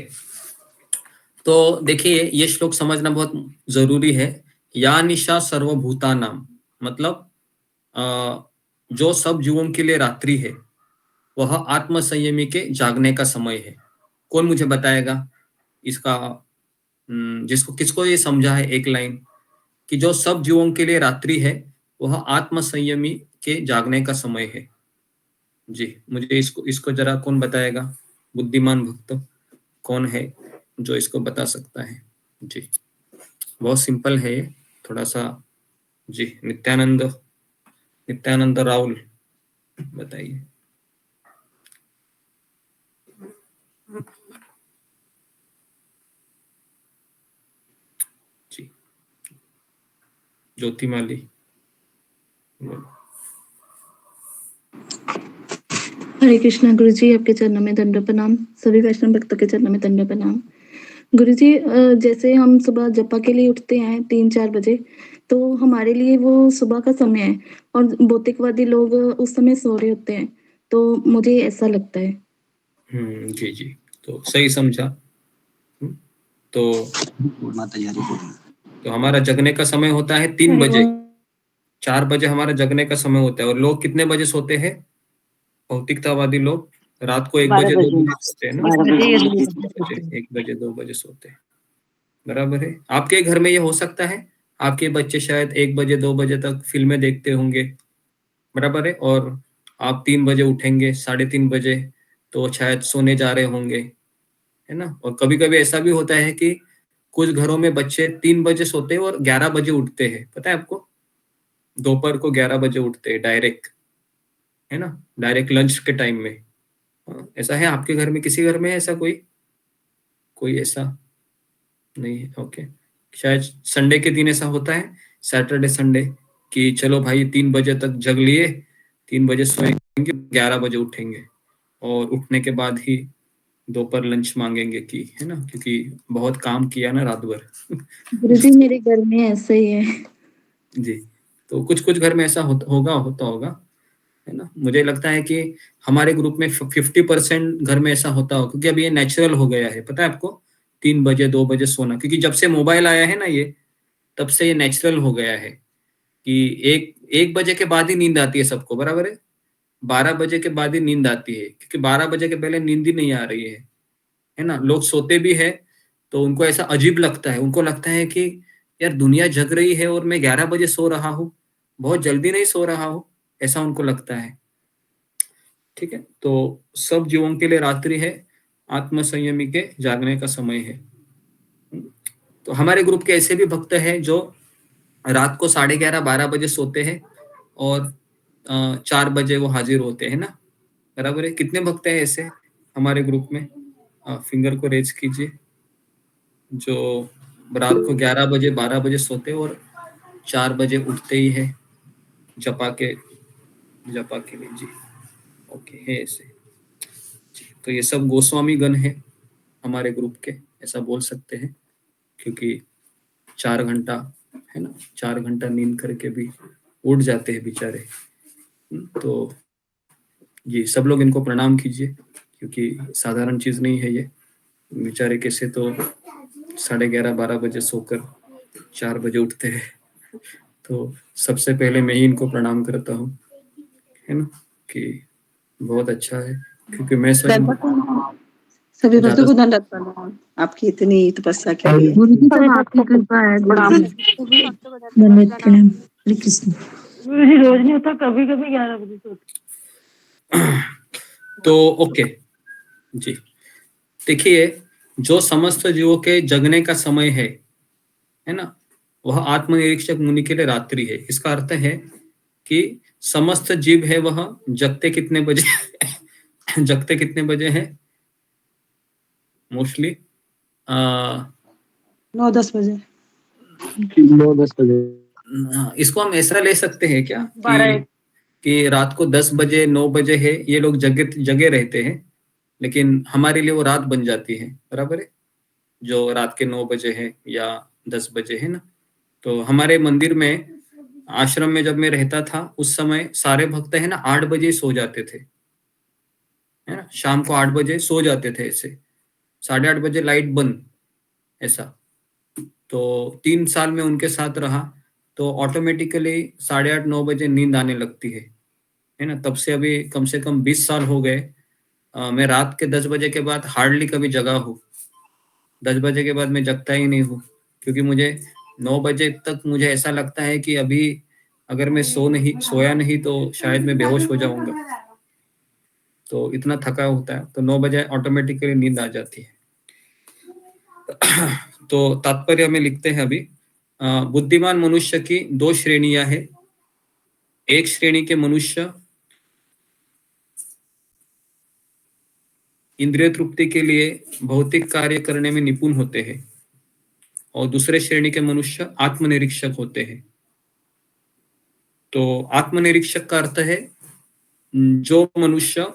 तो देखिए ये श्लोक समझना बहुत जरूरी है। या निशा सर्वभूतानाम मतलब जो सब जीवों के लिए रात्रि है वह आत्म संयमी के जागने का समय है। कौन मुझे बताएगा इसका, जिसको किसको ये समझा है एक लाइन कि जो सब जीवों के लिए रात्रि है वह आत्म संयमी के जागने का समय है। जी, मुझे इसको जरा कौन बताएगा, बुद्धिमान भक्त कौन है जो इसको बता सकता है। जी, बहुत सिंपल है थोड़ा सा। जी, नित्यानंद राहुल बताइए। जी, ज्योतिमाली। हरे कृष्णा गुरु जी, आपके चरणों में दंड प्रणाम। सभी वैष्णव भक्तों के चरणों में दंड प्रणाम। गुरु जी, जैसे हम सुबह जपा के लिए उठते हैं 3-4 बजे, तो हमारे लिए वो सुबह का समय है, और भौतिकवादी लोग उस समय सो रहे होते हैं, तो मुझे ऐसा लगता है। जी जी, तो सही समझा। तो हमारा जगने का समय होता है 3 बजे, 4 बजे हमारा जगने का समय होता है। और लोग कितने बजे सोते हैं? भौतिकतावादी लोग रात को 1 बजे 2 बजे सोते हैं ना, 1 बजे 2 बजे सोते हैं। बराबर है। आपके घर में ये हो सकता है, आपके बच्चे शायद 1 बजे 2 बजे तक फिल्में देखते होंगे, बराबर है, और आप 3 बजे उठेंगे, 3:30 बजे, तो शायद सोने जा रहे होंगे, है ना। और कभी कभी ऐसा भी होता है कि कुछ घरों में बच्चे 3 बजे सोते हैं और 11 बजे उठते हैं, पता है आपको, दोपहर को 11 बजे उठते हैं डायरेक्ट, है ना, डायरेक्ट लंच के टाइम में। ऐसा है आपके घर में? किसी घर में है ऐसा? कोई ऐसा नहीं है? ओके, शायद संडे के दिन ऐसा होता है, सैटरडे संडे कि चलो भाई 3 बजे तक जग लिए, 3 बजे सोएंगे, 11 बजे उठेंगे और उठने के बाद ही दोपहर लंच मांगेंगे कि, है ना, क्योंकि बहुत काम किया ना रात भर। गुरुजी मेरे घर में ऐसा ही है। जी, तो कुछ घर में ऐसा होता होगा, है ना। मुझे लगता है कि हमारे ग्रुप में 50% घर में ऐसा होता होगा, क्योंकि अब ये नेचुरल हो गया है, पता है आपको, 3 बजे 2 बजे सोना, क्योंकि जब से मोबाइल आया है ना ये, तब से ये नेचुरल हो गया है कि एक बजे के बाद ही नींद आती है सबको, बराबर है। 12 बजे के बाद ही नींद आती है, क्योंकि 12 बजे के पहले नींद ही नहीं आ रही है ना। लोग सोते भी है तो उनको ऐसा अजीब लगता है, उनको लगता है कि यार दुनिया जग रही है और मैं 11 बजे सो रहा हूँ, बहुत जल्दी नहीं सो रहा हूँ, ऐसा उनको लगता है। ठीक है, तो सब जीवों के लिए रात्रि है आत्म संयमी के जागने का समय है। तो हमारे ग्रुप के ऐसे भी भक्त हैं जो रात को 11:30-12 बजे सोते हैं और 4 बजे वो हाजिर होते हैं ना, बराबर है। कितने भक्त हैं ऐसे हमारे ग्रुप में? फिंगर को रेज कीजिए, जो रात को 11 बजे 12 बजे सोते हैं और 4 बजे उठते ही है जपा के लिए। जी, ओके, है ऐसे। तो ये सब गोस्वामी गण है हमारे ग्रुप के, ऐसा बोल सकते हैं, क्योंकि 4 घंटा, है ना, 4 घंटा नींद करके भी उठ जाते हैं बेचारे। तो ये सब लोग इनको प्रणाम कीजिए, क्योंकि साधारण चीज नहीं है ये। बेचारे कैसे तो 11:30-12 बजे सोकर 4 बजे उठते हैं। तो सबसे पहले मैं ही इनको प्रणाम करता हूँ, है ना, कि बहुत अच्छा है, क्योंकि मैं स्वयं सभी भक्तों को दंडवत प्रणाम आपकी इतनी तपस्या के लिए। गुरु जी सब आपकी कृपा है। प्रणाम। दंडवत प्रणाम। हरे कृष्ण। गुरु जी रोज नहीं होता, कभी कभी 11 बजे सोते। तो ओके जी, देखिए, जो समस्त जीवों के जगने का समय है ना, वह आत्मनिरीक्षक मुनि के लिए रात्रि है। इसका अर्थ है कि समस्त जीव है वह जगते कितने बजे जगते कितने बजे है? मोस्टली 9-10 बजे। 9-10 बजे। इसको हम ऐसा ले सकते हैं क्या 12 कि रात को 10 बजे 9 बजे है, ये लोग जगे रहते हैं, लेकिन हमारे लिए वो रात बन जाती है, बराबर है, जो रात के 9 बजे है या 10 बजे है ना। तो हमारे मंदिर में, आश्रम में जब मैं रहता था उस समय सारे भक्त है ना 8 बजे सो जाते थे, है ना, शाम को 8 बजे सो जाते थे ऐसे, 8:30 बजे लाइट बंद, ऐसा। तो 3 साल में उनके साथ रहा, तो ऑटोमेटिकली 8:30-9 बजे नींद आने लगती है ना। तब से अभी कम से कम 20 साल हो गए। मैं रात के 10 बजे के बाद हार्डली कभी जगा हूँ, 10 बजे के बाद मैं जगता ही नहीं हूँ, क्योंकि मुझे 9 बजे तक मुझे ऐसा लगता है कि अभी अगर मैं सोया नहीं तो शायद मैं बेहोश हो जाऊंगा, तो इतना थका होता है। तो 9 बजे ऑटोमेटिकली नींद आ जाती है। तो तात्पर्य में लिखते हैं अभी, बुद्धिमान मनुष्य की 2 श्रेणियां हैं। एक श्रेणी के मनुष्य इंद्रिय तृप्ति के लिए भौतिक कार्य करने में निपुण होते हैं, और दूसरे श्रेणी के मनुष्य आत्मनिरीक्षक होते हैं। तो आत्मनिरीक्षक का अर्थ है जो मनुष्य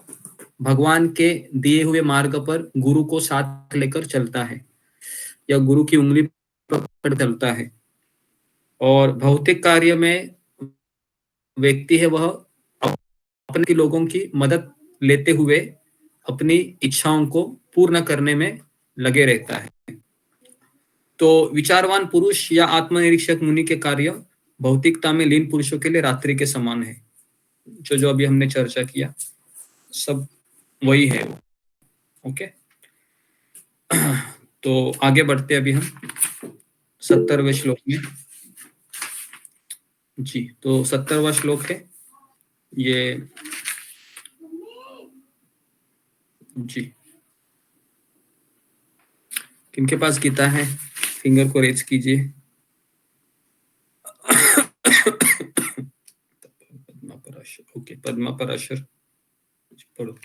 भगवान के दिए हुए मार्ग पर गुरु को साथ लेकर चलता है, या गुरु की उंगली पकड़ चलता है, और भौतिक कार्य में व्यक्ति है वह अपने लोगों की मदद लेते हुए अपनी इच्छाओं को पूर्ण करने में लगे रहता है। तो विचारवान पुरुष या आत्मनिरीक्षक मुनि के कार्य भौतिकता में लीन पुरुषों के लिए रात्रि के समान है। जो अभी हमने चर्चा किया सब वही है। ओके, तो आगे बढ़ते अभी हम 70वें श्लोक में। जी, तो 70वां श्लोक है ये। जी, किनके पास गीता है फिंगर को रेज कीजिए। पद्मा पराशर, ओके, पद्मा पराशर पढ़ो।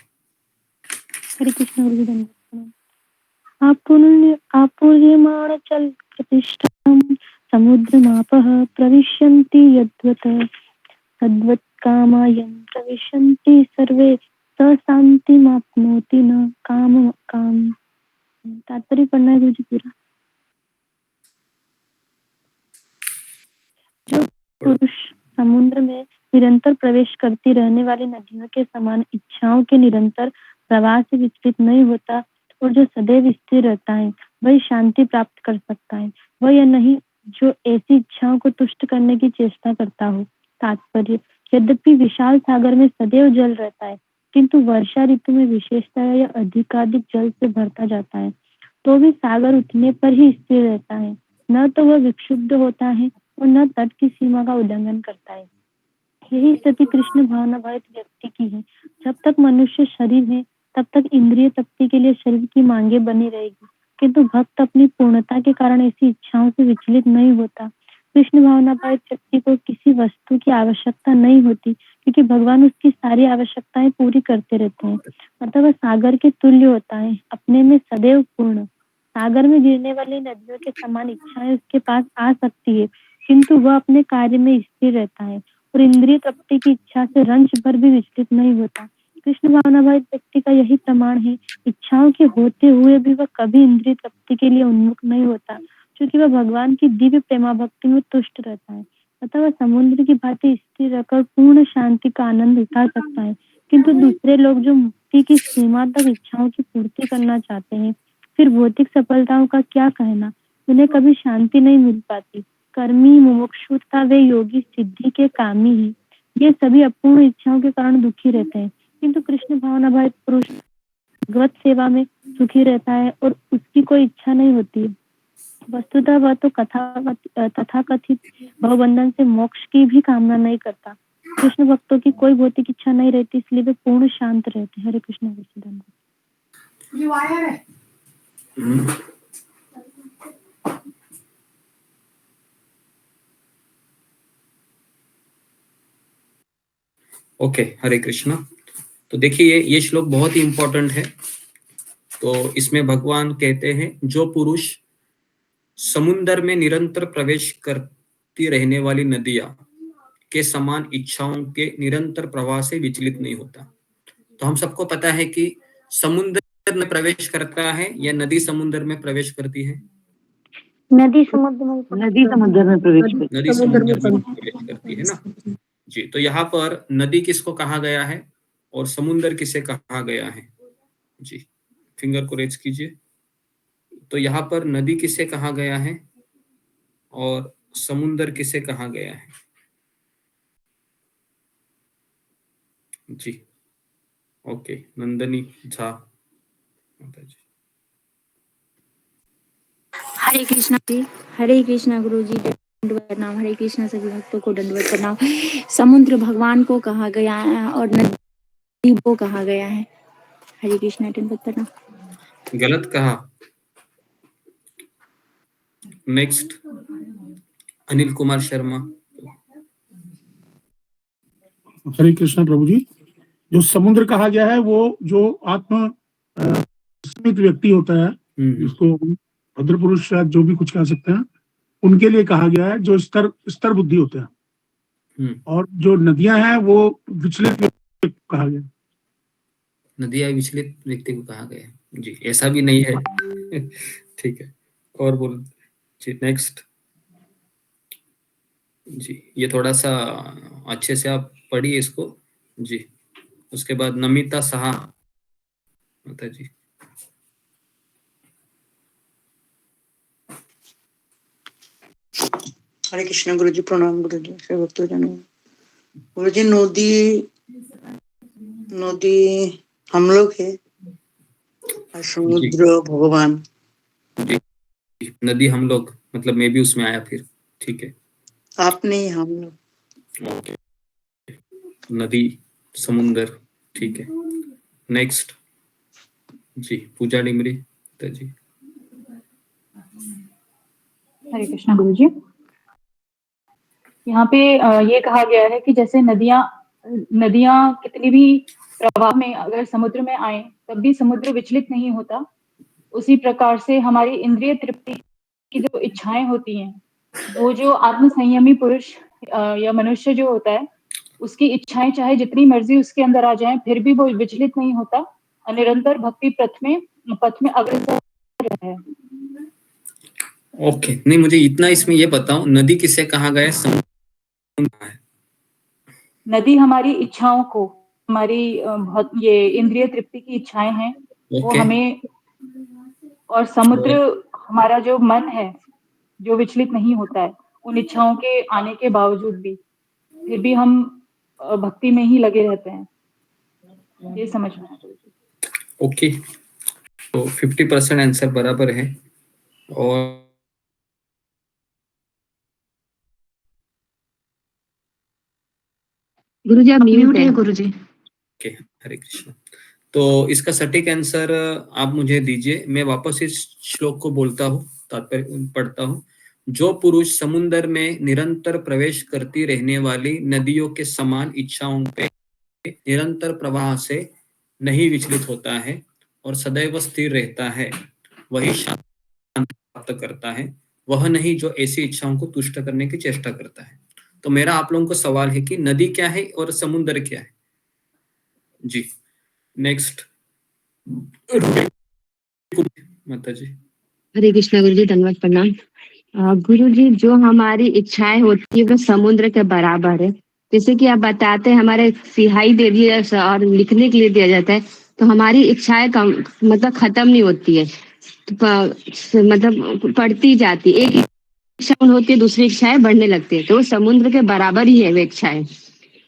हरे कृष्ण गुरु जी धन्यवाद। आपूर्यमाण चल प्रतिष्ठम समुद्रमापः प्रविशन्ति यद्वत् तद्वत् कामायं प्रविशन्ति सर्वे स शांतिमाप्नोति न काम। तात्पर्य पढ़ना है गुरुजी पूरा। जो पुरुष समुद्र में निरंतर प्रवेश करती रहने वाली नदियों के समान इच्छाओं के निरंतर प्रवाह से विचलित नहीं होता और जो सदैव स्थिर रहता है वही शांति प्राप्त कर सकता है, वह यह नहीं जो ऐसी इच्छाओं को तुष्ट करने की चेष्टा करता हो। तात्पर्य, यद्यपि विशाल सागर में सदैव जल रहता है किंतु वर्षा ऋतु में विशेषतः यह अधिकाधिक जल से भरता जाता है, तो भी सागर उठने पर ही स्थिर रहता है, न तो वह विक्षुब्ध होता है और न तट की सीमा का उल्लंघन करता है। यही स्थिति कृष्ण भावना भावित व्यक्ति की है। जब तक मनुष्य शरीर है तब तक इंद्रिय तृप्ति के लिए शरीर की मांगे बनी रहेगी, किंतु भक्त अपनी पूर्णता के कारण ऐसी इच्छाओं से विचलित नहीं होता। कृष्ण भावना भावित व्यक्ति को किसी वस्तु की आवश्यकता नहीं होती क्योंकि भगवान उसकी सारी आवश्यकताएं पूरी करते रहते हैं, अतः वह सागर के तुल्य होता है, अपने में सदैव पूर्ण। सागर में गिरने वाली नदियों के समान इच्छाएं उसके पास आ सकती है किंतु वह अपने कार्य में स्थिर रहता है और इंद्रिय तृप्ति की इच्छा से रंच भर भी विचलित नहीं होता। कृष्ण भावना भावित व्यक्ति का यही प्रमाण है। इच्छाओं के होते हुए भी वह कभी इंद्रिय तृप्ति के लिए उन्मुख नहीं होता क्योंकि वह भगवान की दिव्य प्रेमा भक्ति में तुष्ट रहता है, अतः वह समुद्र की भांति स्थिर रहकर पूर्ण शांति का आनंद उठा सकता है। किंतु दूसरे लोग जो मुक्ति की सीमा तक इच्छाओं की पूर्ति करना चाहते हैं, फिर भौतिक सफलताओं का क्या कहना, उन्हें कभी शांति नहीं मिल पाती। कर्मी, मुमुक्षुता वे योगी, सिद्धि के कामी ही, ये सभी अपूर्ण इच्छाओं के कारण दुखी रहते हैं, किंतु कृष्ण भावना भावित पुरुष भगवत सेवा में सुखी रहता है और उसकी कोई इच्छा नहीं होती है। वस्तुतः वह तो तथाकथित भवबंधन से मोक्ष की भी कामना नहीं करता। कृष्ण भक्तों की कोई भौतिक इच्छा नहीं रहती, इसलिए वे पूर्ण शांत रहते। हरे कृष्ण। ओके, हरे कृष्णा। तो देखिए ये श्लोक बहुत ही इंपॉर्टेंट है। तो इसमें भगवान कहते हैं जो पुरुष समुद्र में निरंतर प्रवेश करती रहने वाली नदियां के समान इच्छाओं के निरंतर प्रवाह से विचलित नहीं होता। तो हम सबको पता है कि समुद्र में प्रवेश करता है या नदी समुद्र में प्रवेश करती है? नदी समुद्र में प्रवेश करती है ना जी। तो यहाँ पर नदी किसको कहा गया है और समुद्र किसे कहा गया है जी? फिंगर को रेज कीजिए। तो यहाँ पर नदी किसे कहा गया है और समुद्र किसे कहा गया है जी? ओके, नंदनी झा जी। हरे कृष्णा जी, हरे कृष्णा गुरु जी, दंडवत प्रणाम। हरे कृष्णा सभी भक्तों को दंडवत प्रणाम। समुद्र भगवान को कहा गया है और नदी को कहा गया है। हरे कृष्णा, दंडवत प्रणाम। गलत कहा। नेक्स्ट अनिल कुमार शर्मा। हरे कृष्णा प्रभु जी। जो समुद्र कहा गया है वो जो आत्म सीमित व्यक्ति होता है, जिसको भद्र पुरुष शायद जो भी कुछ कह सकते हैं, उनके लिए कहा गया है, जो स्तर बुद्धि होते हैं। और जो नदियां हैं वो विचलित व्यक्ति को कहा गया। नदियां विचलित व्यक्ति को कहा गया जी, ऐसा भी नहीं है। ठीक है, और बोल जी। नेक्स्ट जी, ये थोड़ा सा अच्छे से आप पढ़िए इसको जी। उसके बाद नमिता साहा माता जी। हरे कृष्ण गुरु जी, प्रणाम गुरु जी। गुरु जी, नदी हम लोग है और समुद्र भगवान जी। नदी हम लोग मतलब मैं भी उसमें आया फिर। ठीक है, आप नहीं हम लोग। ओके, नदी समुद्र ठीक है। नेक्स्ट जी, पूजा डिमरी जी। हरे कृष्णा गुरु जी। यहाँ पे ये कहा गया है कि जैसे नदियां कितनी भी प्रवाह में अगर समुद्र में आए तब भी समुद्र विचलित नहीं होता, उसी प्रकार से हमारी इंद्रिय तृप्ति की जो इच्छाएं होती हैं वो जो आत्मसंयमी पुरुष या मनुष्य जो होता है, उसकी इच्छाएं चाहे जितनी मर्जी उसके अंदर आ जाएं, फिर भी वो विचलित नहीं होता और निरंतर भक्ति पथ में अग्रसर रहता है। ओके, नहीं मुझे इतना इसमें ये बताओ, नदी किसे कहा गया है? नदी हमारी इच्छाओं को, हमारी बहुत ये इंद्रिय तृप्ति की इच्छाएं हैं, वो ओके। हमें, और समुद्र हमारा जो मन है जो विचलित नहीं होता है उन इच्छाओं के आने के बावजूद भी, फिर भी हम भक्ति में ही लगे रहते हैं। ये समझ में आता है। ओके, तो 50% आंसर बराबर है। और गुरुजी आप म्यूट है गुरुजी। ओके, हरे कृष्ण। तो इसका सटीक आंसर आप मुझे दीजिए, मैं वापस इस श्लोक को बोलता हूँ, तात्पर्य पढ़ता हूँ। जो पुरुष समुद्र में निरंतर प्रवेश करती रहने वाली नदियों के समान इच्छाओं पे निरंतर प्रवाह से नहीं विचलित होता है और सदैव स्थिर रहता है, वही शांति प्राप्त करता है, वह नहीं जो ऐसी इच्छाओं को तुष्ट करने की चेष्टा करता है। तो मेरा आप लोगों को सवाल है कि नदी क्या है और समुद्र क्या है? जी, नेक्स्ट माता जी। हरे कृष्णा गुरुजी, धन्यवाद, प्रणाम। गुरुजी, जो हमारी इच्छाएं होती है वो समुद्र के बराबर है। जैसे कि आप बताते हैं हमारे सिहाई दे दिया और लिखने के लिए दिया जाता है, तो हमारी इच्छाएं मतलब खत्म नहीं होती है, तो मतलब बढ़ती जाती है। एक इच्छा होती है, दूसरी इच्छाएं बढ़ने लगती है, तो वो समुद्र के बराबर ही है वे इच्छाएं।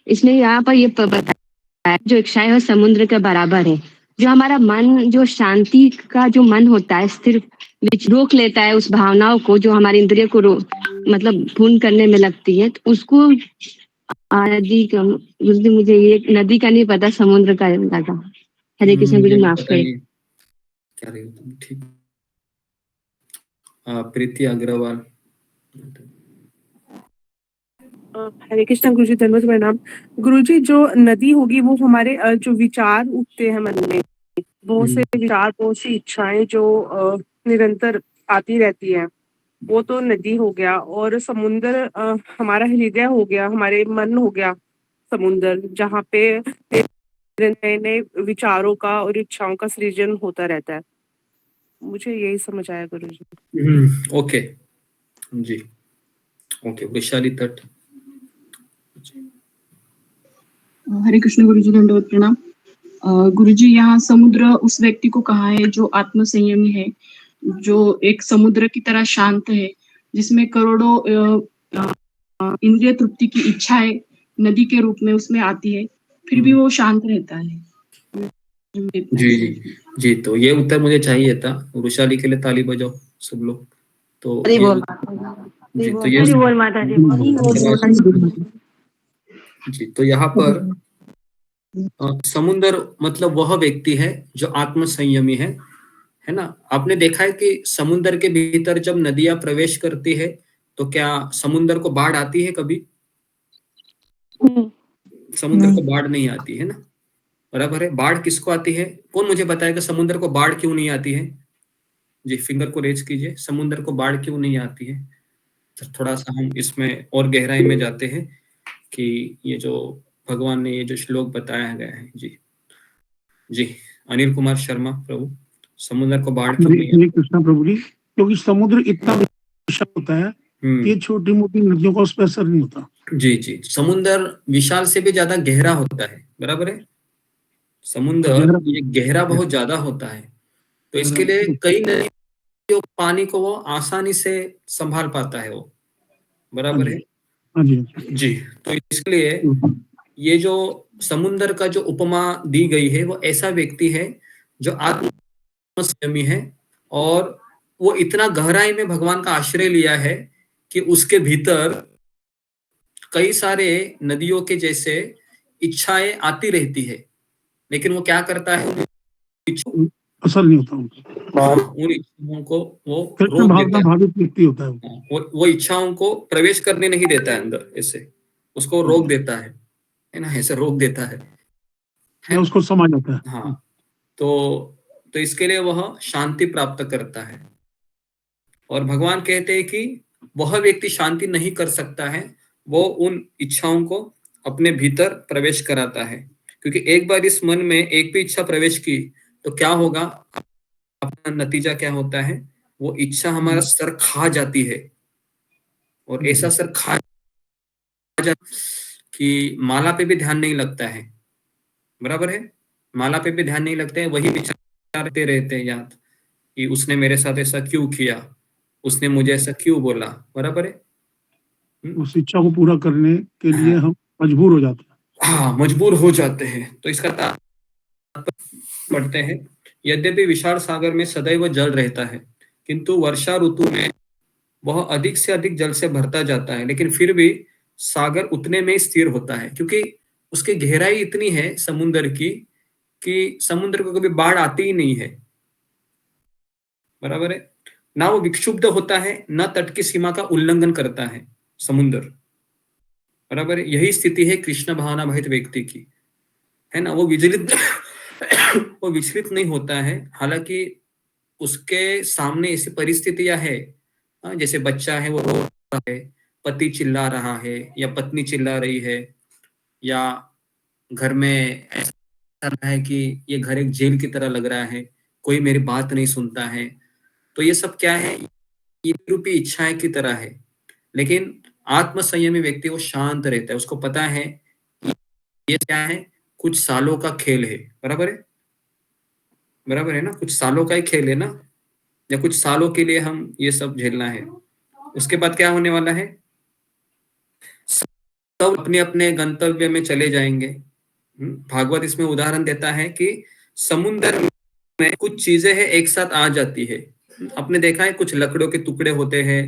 इसलिए यहाँ पर ये बताया जो इच्छाएं है समुद्र के बराबर है। जो हमारा मन, जो शांति का जो मन होता है, स्थिर रोक लेता है उस भावनाओं को जो हमारी इंद्रिय को मतलब पूर्ण करने में लगती है, तो उसको आदि का मुझे ये नदी का नहीं पता, समुद्र का लगा। हरे कृष्ण गुरु, माफ करें। क्या रही हो तुम? ठीक। प्रीति अग्रवाल। हरे कृष्ण गुरुजी, धन्यवाद, प्रणाम। गुरुजी, जो नदी होगी वो हमारे जो विचार उठते हैं मन में, बहुत से विचार, बहुत सी इच्छाएं जो निरंतर आती रहती है, वो तो नदी हो गया। और समुंदर हमारा हृदय हो गया, हमारे मन हो गया समुंदर, जहाँ पे नए नए विचारों का और इच्छाओं का सृजन होता रहता है। मुझे यही समझ आया गुरुजी। ओके जी, ओके। वैशाली तट। हरे कृष्ण गुरुजी, दंडवत प्रणाम। गुरुजी, यहाँ समुद्र उस व्यक्ति को कहा है जो आत्मसंयमी है, जो एक समुद्र की तरह शांत है, जिसमें करोड़ों इंद्रिय तृप्ति की इच्छाएं नदी के रूप में उसमें आती है, फिर भी वो शांत रहता है। जी जी जी, तो ये उत्तर मुझे चाहिए था। वैशाली के लिए ताली बजाओ सब लोग। तो जी, तो ये जी, तो यहाँ पर समुद्र मतलब वह व्यक्ति है जो आत्मसंयमी है ना। आपने देखा है कि समुद्र के भीतर जब नदियां प्रवेश करती है तो क्या समुद्र को बाढ़ आती है कभी? समुद्र को बाढ़ नहीं आती है ना, बराबर है। बाढ़ किसको आती है? कौन मुझे बताएगा समुद्र को बाढ़ क्यों नहीं आती है? जी, फिंगर को रेज कीजिए। समुद्र को बाढ़ क्यों नहीं आती है? तो थोड़ा सा हम इसमें और गहराई में जाते हैं कि ये जो भगवान ने ये जो श्लोक बताया गया है। जी जी, अनिल कुमार शर्मा प्रभु, समुद्र को बाढ़ क्यों नहीं? हरे कृष्णा प्रभु जी, क्योंकि समुद्र इतना विशाल होता है कि छोटी मोटी नदियों का उस पर असर नहीं होता। जी जी, समुद्र विशाल से भी ज्यादा गहरा होता है, बराबर है। समुद्र ये गहरा बहुत ज्यादा होता है, तो इसके लिए कई नदियों पानी को वो आसानी से संभाल पाता है वो, बराबर है। जी, तो इसके लिए ये जो समुद्र का जो उपमा दी गई है वो ऐसा व्यक्ति है जो आत्मसंयमी है और वो इतना गहराई में भगवान का आश्रय लिया है कि उसके भीतर कई सारे नदियों के जैसे इच्छाएं आती रहती है, लेकिन वो क्या करता है, असर नहीं होता उन इच्छाओं को वो रोक देता है। भावित व्यक्ति होता है वो इच्छाओं को प्रवेश करने नहीं देता है अंदर, ऐसे उसको रोक देता है ना, ऐसे रोक देता है उसको समझ आता है। हाँ, तो इसके लिए वह शांति प्राप्त करता है। और भगवान कहते हैं कि वह व्यक्ति शांति नहीं कर सकता है, वो उन इच्छाओं को अपने भीतर प्रवेश कराता है। क्योंकि एक बार इस मन में एक भी इच्छा प्रवेश की तो क्या होगा, अपना नतीजा क्या होता है, वो इच्छा हमारा सर खा जाती है। और ऐसा सर खा कि माला पे भी ध्यान नहीं लगता है, बराबर है, माला पे भी ध्यान नहीं लगता है, वही विचारते रहते हैं याद कि उसने मेरे साथ ऐसा क्यों किया, उसने मुझे ऐसा क्यों बोला, बराबर है। उस इच्छा को पूरा करने के लिए हम मजबूर हो जाते हैं। हाँ, मजबूर हो जाते हैं। तो इसका पढ़ते हैं, यद्यपि विशाल सागर में सदैव जल रहता है, किंतु वर्षा ऋतु में वह अधिक से अधिक जल से भरता जाता है, लेकिन फिर भी सागर उतने में स्थिर होता है, क्योंकि उसकी गहराई इतनी है समुद्र की कि समुद्र को कभी बाढ़ आती ही नहीं है, बराबर है ना। वो विक्षुब्ध होता है, न तट की सीमा का उल्लंघन करता है समुद्र, बराबर है। यही स्थिति है कृष्ण भावना भहित व्यक्ति की, है ना। वो विचलित नहीं होता है, हालांकि उसके सामने ऐसी परिस्थितियां है, जैसे बच्चा है वो रो रहा है, पति चिल्ला रहा है या पत्नी चिल्ला रही है, या घर में ऐसा लग रहा है कि ये घर एक जेल की तरह लग रहा है, कोई मेरी बात नहीं सुनता है। तो ये सब क्या है, ये रूपी इच्छाएं की तरह है। लेकिन आत्म संयमी व्यक्ति वो शांत रहता है, उसको पता है ये क्या है, कुछ सालों का खेल है, बराबर है, बराबर है ना, कुछ सालों का ही खेल है ना, या कुछ सालों के लिए हम ये सब झेलना है। उसके बाद क्या होने वाला है, सब अपने अपने गंतव्य में चले जाएंगे। भागवत इसमें उदाहरण देता है कि समुद्र में कुछ चीजें हैं एक साथ आ जाती है। आपने देखा है कुछ लकड़ों के टुकड़े होते हैं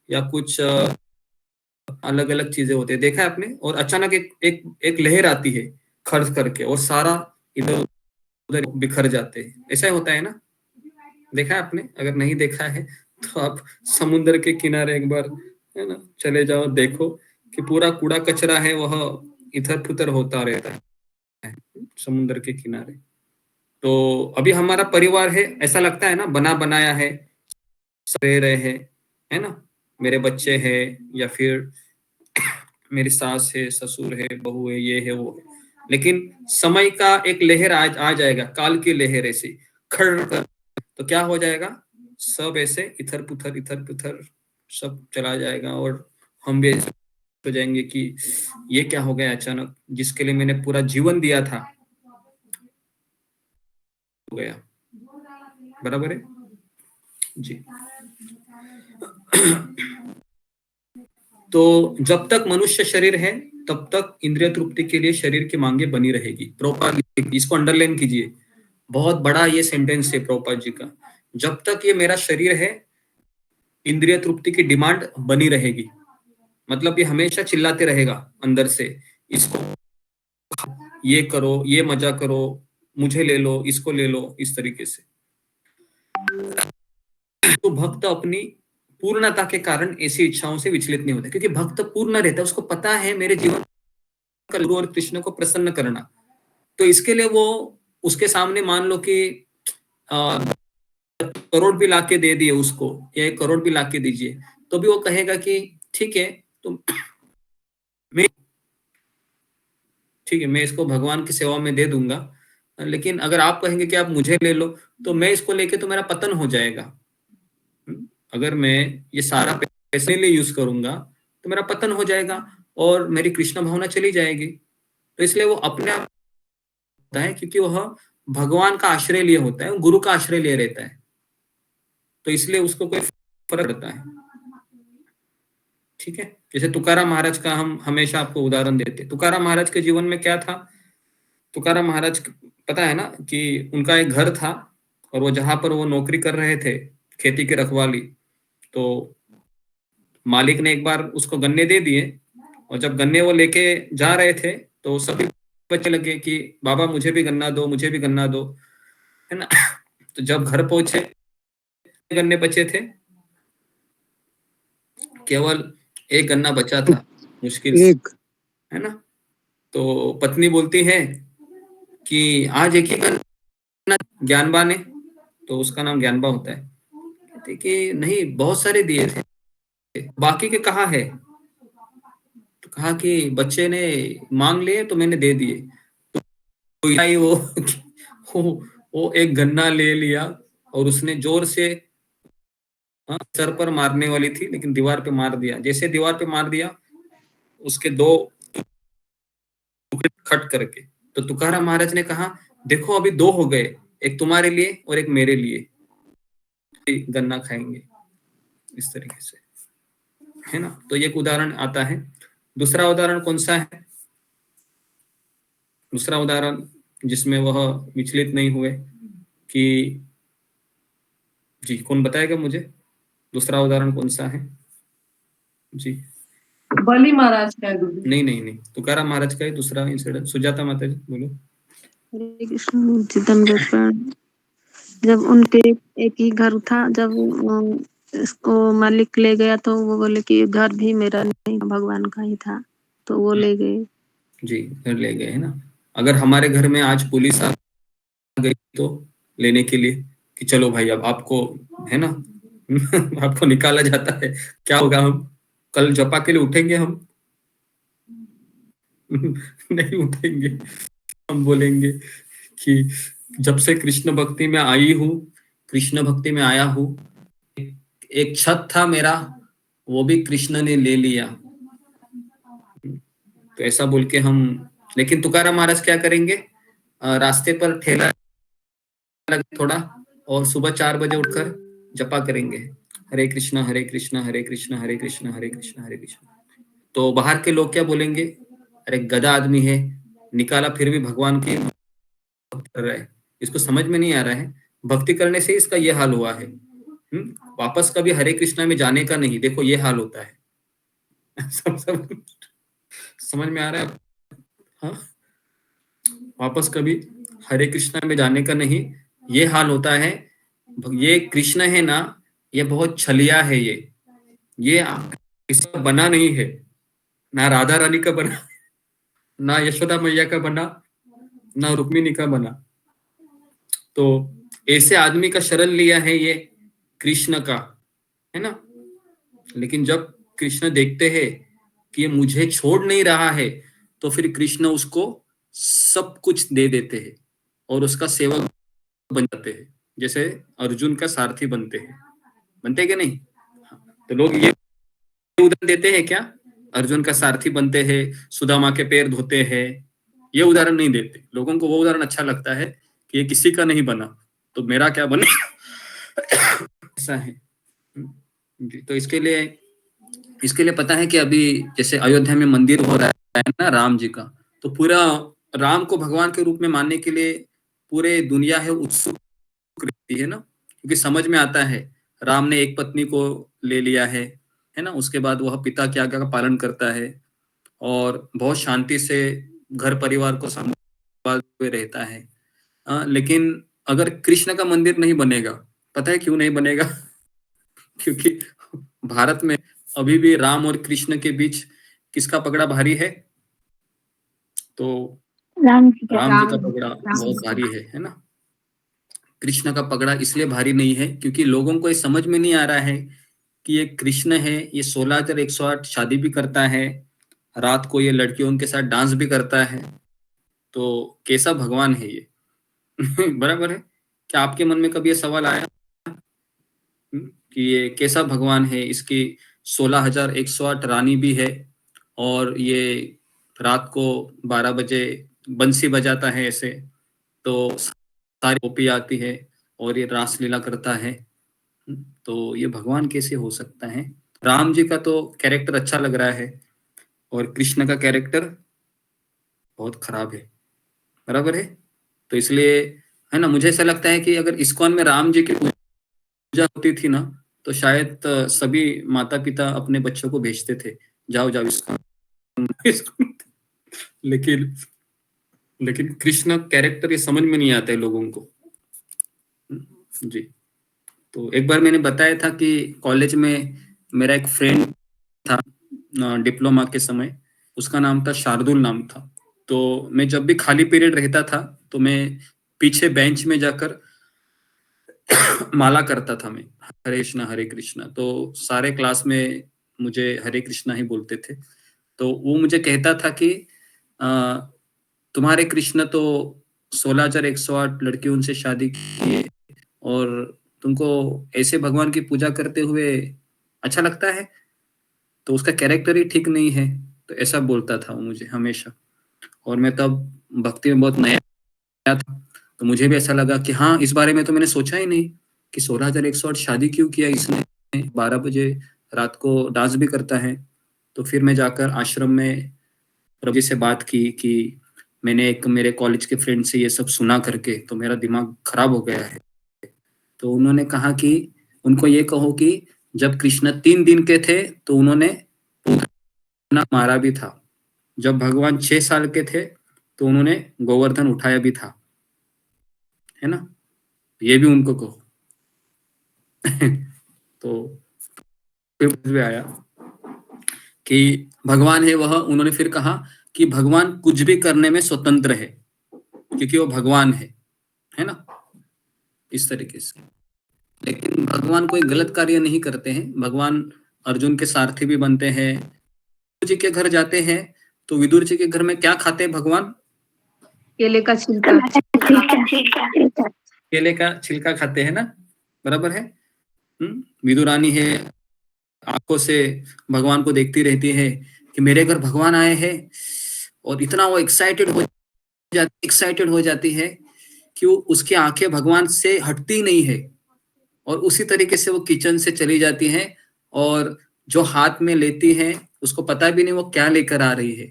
या कुछ अलग अलग चीजें होती है, देखा है आपने, और अचानक एक लहर आती है खर्च करके और सारा इधर उधर बिखर जाते हैं, ऐसा होता है ना, देखा है आपने। अगर नहीं देखा है तो आप समुद्र के किनारे एक बार, है ना, चले जाओ, देखो कि पूरा कूड़ा कचरा है वह इधर उधर होता रहता है समुद्र के किनारे। तो अभी हमारा परिवार है, ऐसा लगता है ना, बना बनाया है, सब रह रहे हैं, है ना, मेरे बच्चे हैं या फिर मेरी सास है, ससुर है, बहू है, ये है वो है। लेकिन समय का एक लहर आ जाएगा, काल की लहर ऐसी खड़ कर, तो क्या हो जाएगा, सब ऐसे इधर पुथर सब चला जाएगा, और हम भी ऐसे हो जाएंगे कि ये क्या हो गया अचानक, जिसके लिए मैंने पूरा जीवन दिया था, हो गया, बराबर है जी। तो जब तक मनुष्य शरीर है तब तक इंद्रिय तृप्ति के लिए शरीर की मांगे बनी रहेगी। प्रभुपाद इसको अंडरलाइन कीजिए, बहुत बड़ा ये सेंटेंस है प्रभुपाद जी का। जब तक ये मेरा शरीर है इंद्रिय तृप्ति की डिमांड बनी रहेगी, मतलब ये हमेशा चिल्लाते रहेगा अंदर से, इसको ये करो, ये मजा करो, मुझे ले लो, इसको ले लो, इस तरीके से। तो भक्त अपनी पूर्णता के कारण ऐसी इच्छाओं से विचलित नहीं होता, क्योंकि भक्त पूर्ण रहता है, उसको पता है मेरे जीवन का गुरु और कृष्ण को प्रसन्न करना। तो इसके लिए वो उसके सामने मान लो कि करोड़ भी लाके दे दिए उसको, या 1 करोड़ भी लाके दीजिए, तो भी वो कहेगा कि ठीक है, तो मैं इसको भगवान की सेवा में दे दूंगा। लेकिन अगर आप कहेंगे कि आप मुझे ले लो, तो मैं इसको लेके तो मेरा पतन हो जाएगा। अगर मैं ये सारा पैसे लिए यूज करूंगा तो मेरा पतन हो जाएगा और मेरी कृष्ण भावना चली जाएगी। तो इसलिए वो अपने आप होता है, क्योंकि वह भगवान का आश्रय लिए होता है, गुरु का आश्रय लिए रहता है, तो इसलिए उसको कोई फर्क पड़ता है। ठीक है, जैसे तुकाराम महाराज का हम हमेशा आपको उदाहरण देते। तुकाराम महाराज के जीवन में क्या था, तुकाराम महाराज पता है ना कि उनका एक घर था, और वो जहां पर वो नौकरी कर रहे थे, खेती की रखवाली, तो मालिक ने एक बार उसको गन्ने दे दिए, और जब गन्ने वो लेके जा रहे थे तो सभी बच्चे लगे कि बाबा मुझे भी गन्ना दो, मुझे भी गन्ना दो, है ना। तो जब घर पहुंचे, गन्ने बचे थे, केवल एक गन्ना बचा था, मुश्किल से, है ना। तो पत्नी बोलती है कि आज एक ही गन्ना ज्ञानबा ने, तो उसका नाम ज्ञानबा होता है, कहते कि नहीं बहुत सारे दिए थे, बाकी के कहाँ है? तो कहा कि बच्चे ने मांग लिए तो मैंने दे दिए। तो ही वो एक गन्ना ले लिया और उसने जोर से सर पर मारने वाली थी, लेकिन दीवार पे मार दिया। जैसे दीवार पे मार दिया, उसके दो टुकड़े खट करके। तो तुकाराम महाराज ने कहा, देखो अभी दो हो गए, एक तुम्हारे लिए और एक मेरे लिए, गन्ना खाएंगे। इस तरीके से, है ना। तो एक उदाहरण आता है। दूसरा उदाहरण कौन सा है? दूसरा उदाहरण जिसमें वह विचलित नहीं हुए कि जी, कौन बताएगा मुझे? दूसरा उदाहरण कौन सा है जी? बलि महाराज का है। नहीं, तुकाराम महाराज का है दूसरा इंसिडेंट। सुजाता माता जी बोलो। हरे कृष्ण जी, दंडवत प्रणाम। जब उनके एक ही घर था, जब इसको मालिक ले गया तो वो बोले कि घर भी मेरा नहीं, भगवान का ही था, तो वो ले गए। जी, घर ले गए, है ना। अगर हमारे घर में आज पुलिस आ गई तो लेने के लिए कि चलो भाई अब आपको, है ना, आपको निकाला जाता है, क्या होगा? हम कल जपा के लिए उठेंगे? हम नहीं उठेंगे। हम बोलेंगे कि जब से कृष्ण भक्ति में आई हूँ, कृष्ण भक्ति में आया हूँ, एक छत था मेरा, वो भी कृष्ण ने ले लिया। तो ऐसा बोल के हम, लेकिन तुकाराम महाराज क्या करेंगे? रास्ते पर ठेला थोड़ा, और सुबह 4 बजे उठकर जपा करेंगे, हरे कृष्णा हरे कृष्णा हरे कृष्णा हरे कृष्णा हरे कृष्णा हरे कृष्णा। तो बाहर के लोग क्या बोलेंगे? अरे गधा आदमी है, निकाला फिर भी भगवान की कर रहा है, इसको समझ में नहीं आ रहा है, भक्ति करने से इसका ये हाल हुआ है। वापस कभी हरे कृष्णा में जाने का नहीं, देखो ये हाल होता है। सब समझ में आ रहा है? हाँ, वापस कभी हरे कृष्णा में जाने का नहीं, ये हाल होता है। ये कृष्ण है ना, ये बहुत छलिया है। ये किसी का बना नहीं है, ना राधा रानी का बना, ना यशोदा मैया का बना, ना रुक्मिणी का बना। तो ऐसे आदमी का शरण लिया है ये कृष्ण का, है ना। लेकिन जब कृष्ण देखते हैं कि ये मुझे छोड़ नहीं रहा है, तो फिर कृष्ण उसको सब कुछ दे देते हैं और उसका सेवक बन जाते हैं, जैसे अर्जुन का सारथी बनते हैं। बनते कि नहीं? तो लोग ये उदाहरण देते हैं क्या? अर्जुन का सारथी बनते हैं, सुदामा के पैर धोते हैं, ये उदाहरण नहीं देते। लोगों को वो उदाहरण अच्छा लगता है कि ये किसी का नहीं बना तो मेरा क्या बने। ऐसा है। तो इसके लिए पता है कि अभी जैसे अयोध्या में मंदिर हो रहा है ना राम जी का, तो पूरा राम को भगवान के रूप में मानने के लिए पूरे दुनिया है उत्सुक रहती है ना, क्योंकि समझ में आता है राम ने एक पत्नी को ले लिया है ना। उसके बाद वह पिता की आज्ञा का पालन करता है और बहुत शांति से घर परिवार को संभालते रहता है। लेकिन अगर कृष्ण का मंदिर नहीं बनेगा, पता है क्यों नहीं बनेगा? क्योंकि भारत में अभी भी राम और कृष्ण के बीच किसका पगड़ा भारी है? तो राम जी का पगड़ा बहुत भारी है ना। कृष्ण का पगड़ा इसलिए भारी नहीं है क्योंकि लोगों को ये समझ में नहीं आ रहा है कि ये कृष्ण है, ये 16,108 शादी भी करता है, रात को ये लड़कियों के साथ डांस भी करता है, तो कैसा भगवान है ये? बराबर है। क्या आपके मन में कभी ये सवाल आया कि ये कैसा भगवान है? इसकी 16,108 रानी भी है और ये रात को 12 बजे बंसी बजाता है ऐसे, तो सारी गोपी आती है और ये रासलीला करता है, तो ये भगवान कैसे हो सकता है? राम जी का तो कैरेक्टर अच्छा लग रहा है और कृष्ण का कैरेक्टर बहुत खराब है, बराबर है। तो इसलिए है ना, मुझे ऐसा लगता है कि अगर इस्कॉन में राम जी की पूजा होती थी ना, तो शायद सभी माता पिता अपने बच्चों को भेजते थे, जाओ जाओ इस्कॉन। लेकिन कृष्ण कैरेक्टर ये समझ में नहीं आता है लोगों को जी। तो एक बार मैंने बताया था कि कॉलेज में मेरा एक फ्रेंड था डिप्लोमा के समय, उसका नाम था शार्दुल नाम था। तो मैं जब भी खाली पीरियड रहता था तो मैं पीछे बेंच में जाकर माला करता था मैं, हरे कृष्णा हरे कृष्णा। तो सारे क्लास में मुझे हरे कृष्णा ही बोलते थे। तो वो मुझे कहता था कि तुम्हारे कृष्ण तो 16,108 लड़कियों से शादी किए और तुमको ऐसे भगवान की पूजा करते हुए अच्छा लगता है, तो उसका कैरेक्टर ही ठीक नहीं है। तो ऐसा बोलता था वो मुझे हमेशा। और मैं तब भक्ति में बहुत नया था, तो मुझे भी ऐसा लगा कि हाँ, इस बारे में तो मैंने सोचा ही नहीं कि 16,108 शादी क्यों किया इसने, 12 बजे रात को डांस भी करता है। तो फिर मैं जाकर आश्रम में प्रभु जी से बात की कि मैंने एक मेरे कॉलेज के फ्रेंड से ये सब सुना करके तो मेरा दिमाग खराब हो गया है। तो उन्होंने कहा कि उनको ये कहो कि जब कृष्ण 3 दिन के थे तो उन्होंने मारा भी था, जब भगवान 6 साल के थे तो उन्होंने गोवर्धन उठाया भी था, है ना, ये भी उनको कहो। तो फिर आया कि भगवान है वह, उन्होंने फिर कहा कि भगवान कुछ भी करने में स्वतंत्र है क्योंकि वो भगवान है ना, इस तरीके से। लेकिन भगवान कोई गलत कार्य नहीं करते हैं, भगवान अर्जुन के सारथी भी बनते हैं। विदुर जी के घर जाते हैं तो विदुर जी के घर में क्या खाते हैं भगवान? केले का छिलका। केले का छिलका खाते हैं ना, बराबर है। विदुरानी है, आंखों से भगवान को देखती रहती है कि मेरे घर भगवान आए हैं, और इतना वो एक्साइटेड हो जाती है कि उसकी आंखें भगवान से हटती नहीं है, और उसी तरीके से वो किचन से चली जाती है और जो हाथ में लेती है उसको पता भी नहीं वो क्या लेकर आ रही है,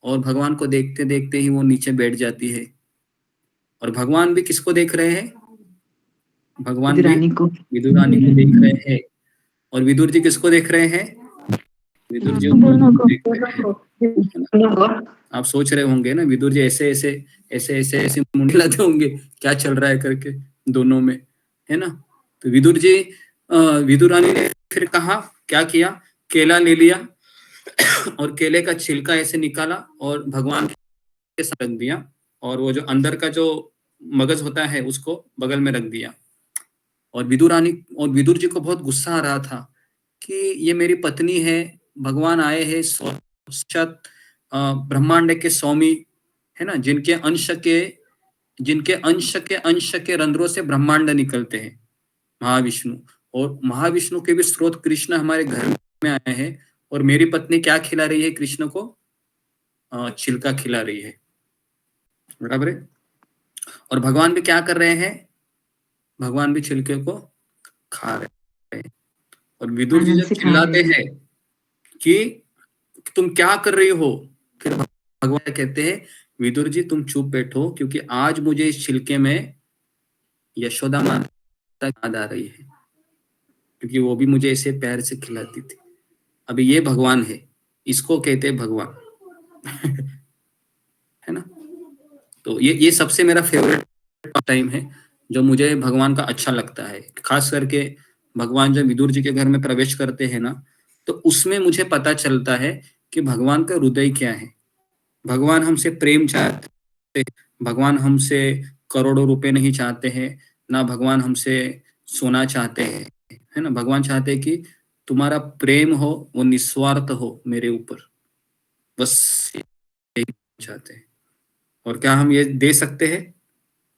और भगवान को देखते देखते ही वो नीचे बैठ जाती है। और भगवान भी किसको देख रहे हैं? भगवान भी विदुरानी को देख रहे हैं। और विदुर जी किसको देख रहे हैं? विदुर जी आप सोच रहे होंगे ना, विदुर जी ऐसे मुंडी लाते होंगे क्या चल रहा है करके दोनों में, है ना। तो विदुरानी ने फिर कहा, क्या किया, केला ले लिया और केले का छिलका ऐसे निकाला और भगवान के साथ रख दिया, और वो जो अंदर का जो मगज होता है उसको बगल में रख दिया। और विदुर जी को बहुत गुस्सा आ रहा था कि ये मेरी पत्नी है, भगवान आए हैं साक्षात ब्रह्मांड के स्वामी, है ना, जिनके अंश के रंध्रों से ब्रह्मांड निकलते हैं, महाविष्णु। और महाविष्णु के भी स्रोत कृष्ण हमारे घर में आए हैं, और मेरी पत्नी क्या खिला रही है कृष्ण को? छिलका खिला रही है, बराबर है। और भगवान भी क्या कर रहे हैं? भगवान भी छिलके को खा रहे हैं। और विदुर जी जब चिल्लाते हैं कि तुम क्या कर रही हो, फिर भगवान कहते हैं विदुर जी तुम चुप बैठो, क्योंकि आज मुझे इस छिलके में यशोदा माता याद आ रही है, क्योंकि वो भी मुझे ऐसे प्यार से खिलाती थी। अभी ये भगवान है, इसको कहते हैं भगवान। है ना। तो ये सबसे मेरा फेवरेट टाइम है जो मुझे भगवान का अच्छा लगता है। खास करके भगवान जब विदुर जी के घर में प्रवेश करते हैं ना, तो उसमें मुझे पता चलता है कि भगवान का हृदय क्या है। भगवान हमसे प्रेम चाहते हैं, भगवान हमसे करोड़ों रुपए नहीं चाहते हैं, ना भगवान हमसे सोना चाहते हैं, है ना। भगवान चाहते हैं कि तुम्हारा प्रेम हो, वो निस्वार्थ हो मेरे ऊपर, बस यही चाहते हैं। और क्या हम ये दे सकते हैं?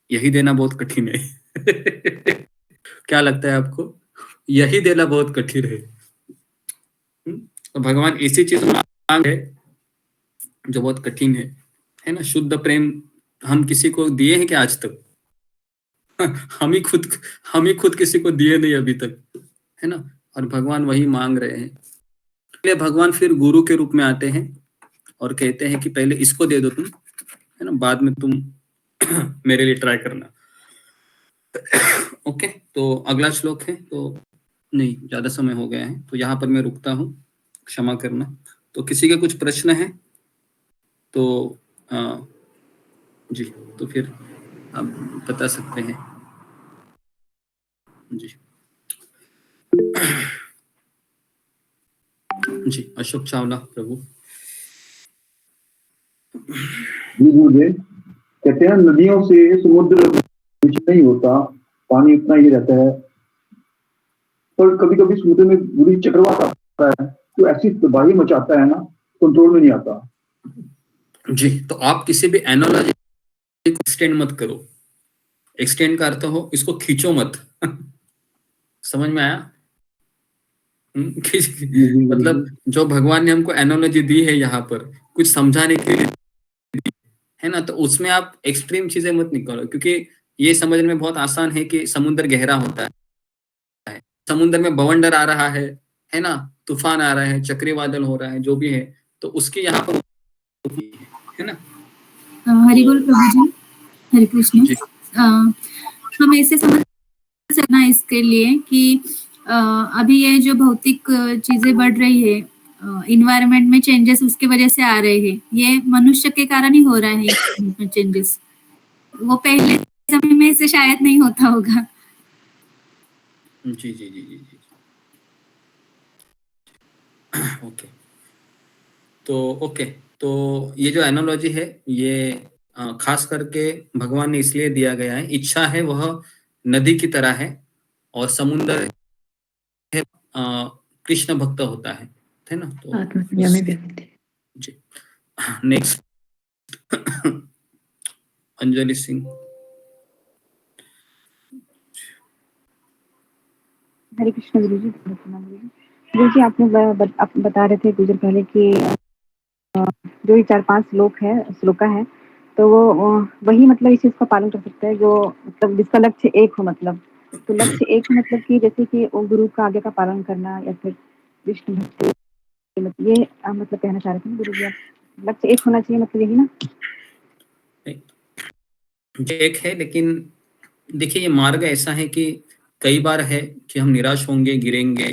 यही देना बहुत कठिन है। क्या लगता है आपको? यही देना बहुत कठिन है। तो भगवान इसी चीज मांग है जो बहुत कठिन है ना। शुद्ध प्रेम हम किसी को दिए हैं क्या आज तक? हम ही खुद किसी को दिए नहीं अभी तक, है ना। और भगवान वही मांग रहे हैं। पहले भगवान फिर गुरु के रूप में आते हैं और कहते हैं कि पहले इसको दे दो तुम, है ना, बाद में तुम मेरे लिए ट्राई करना। ओके, तो अगला श्लोक है, तो नहीं ज्यादा समय हो गया है, तो यहाँ पर मैं रुकता हूँ, क्षमा करना। तो किसी के कुछ प्रश्न है तो जी, तो फिर आप बता सकते हैं जी। जी, अशोक चावला प्रभु। कहते हैं नदियों से समुद्र कुछ नहीं होता, पानी उतना ही रहता है, पर कभी कभी समुद्र में बुरी चक्रवात है तो ऐसी तबाही मचाता है ना, कंट्रोल में नहीं आता। जी, तो आप किसी भी एनालॉजी को एक्सटेंड मत करो। एक्सटेंड का अर्थ हो इसको खींचो मत। समझ में आया? मतलब जो भगवान ने हमको एनालॉजी दी है यहाँ पर कुछ समझाने के लिए, है ना, तो उसमें आप एक्सट्रीम चीजें मत निकालो, क्योंकि ये समझने में बहुत आसान है कि समुद्र गहरा होता है, समुद्र में बवंडर आ रहा है ना, तूफान आ रहा है, चक्रवादल हो रहा है, जो भी है, तो उसके यहाँ पर है ना। हरि बोल प्रभु जी, हरे कृष्ण। हम ऐसे समझ सकना इसके लिए कि अभी ये जो भौतिक चीजें बढ़ रही है, इन्वायरमेंट में चेंजेस उसके वजह से आ रहे हैं, ये मनुष्य के कारण ही हो रहा है चेंजेस। वो पहले समय में से शायद नहीं होता होगा। जी जी जी जी जी। ओके, तो ये जो एनालॉजी है ये खास करके भगवान ने इसलिए दिया गया है, इच्छा है वह नदी की तरह है और समुद्र है कृष्ण भक्त होता है ना। तो जी, नेक्स्ट अंजलि सिंह। हरे कृष्ण गुरु जी। गुरु जी आपने बता रहे थे कुछ देर पहले कि जो ये 4-5 श्लोका है, तो वो वही मतलब इस चीज का पालन कर सकता है जो मतलब जिसका लक्ष्य एक हो, मतलब तो लक्ष्य एक हो मतलब कि जैसे कि वो गुरु का आगे का पालन करना या फिर विष्णु भक्ति, मतलब ये मतलब कहना चाह रहे थे गुरु जी आप, लक्ष्य एक होना चाहिए, मतलब यही ना। एक है, लेकिन देखिए ये मार्ग ऐसा है कि कई बार है कि हम निराश होंगे, गिरेंगे,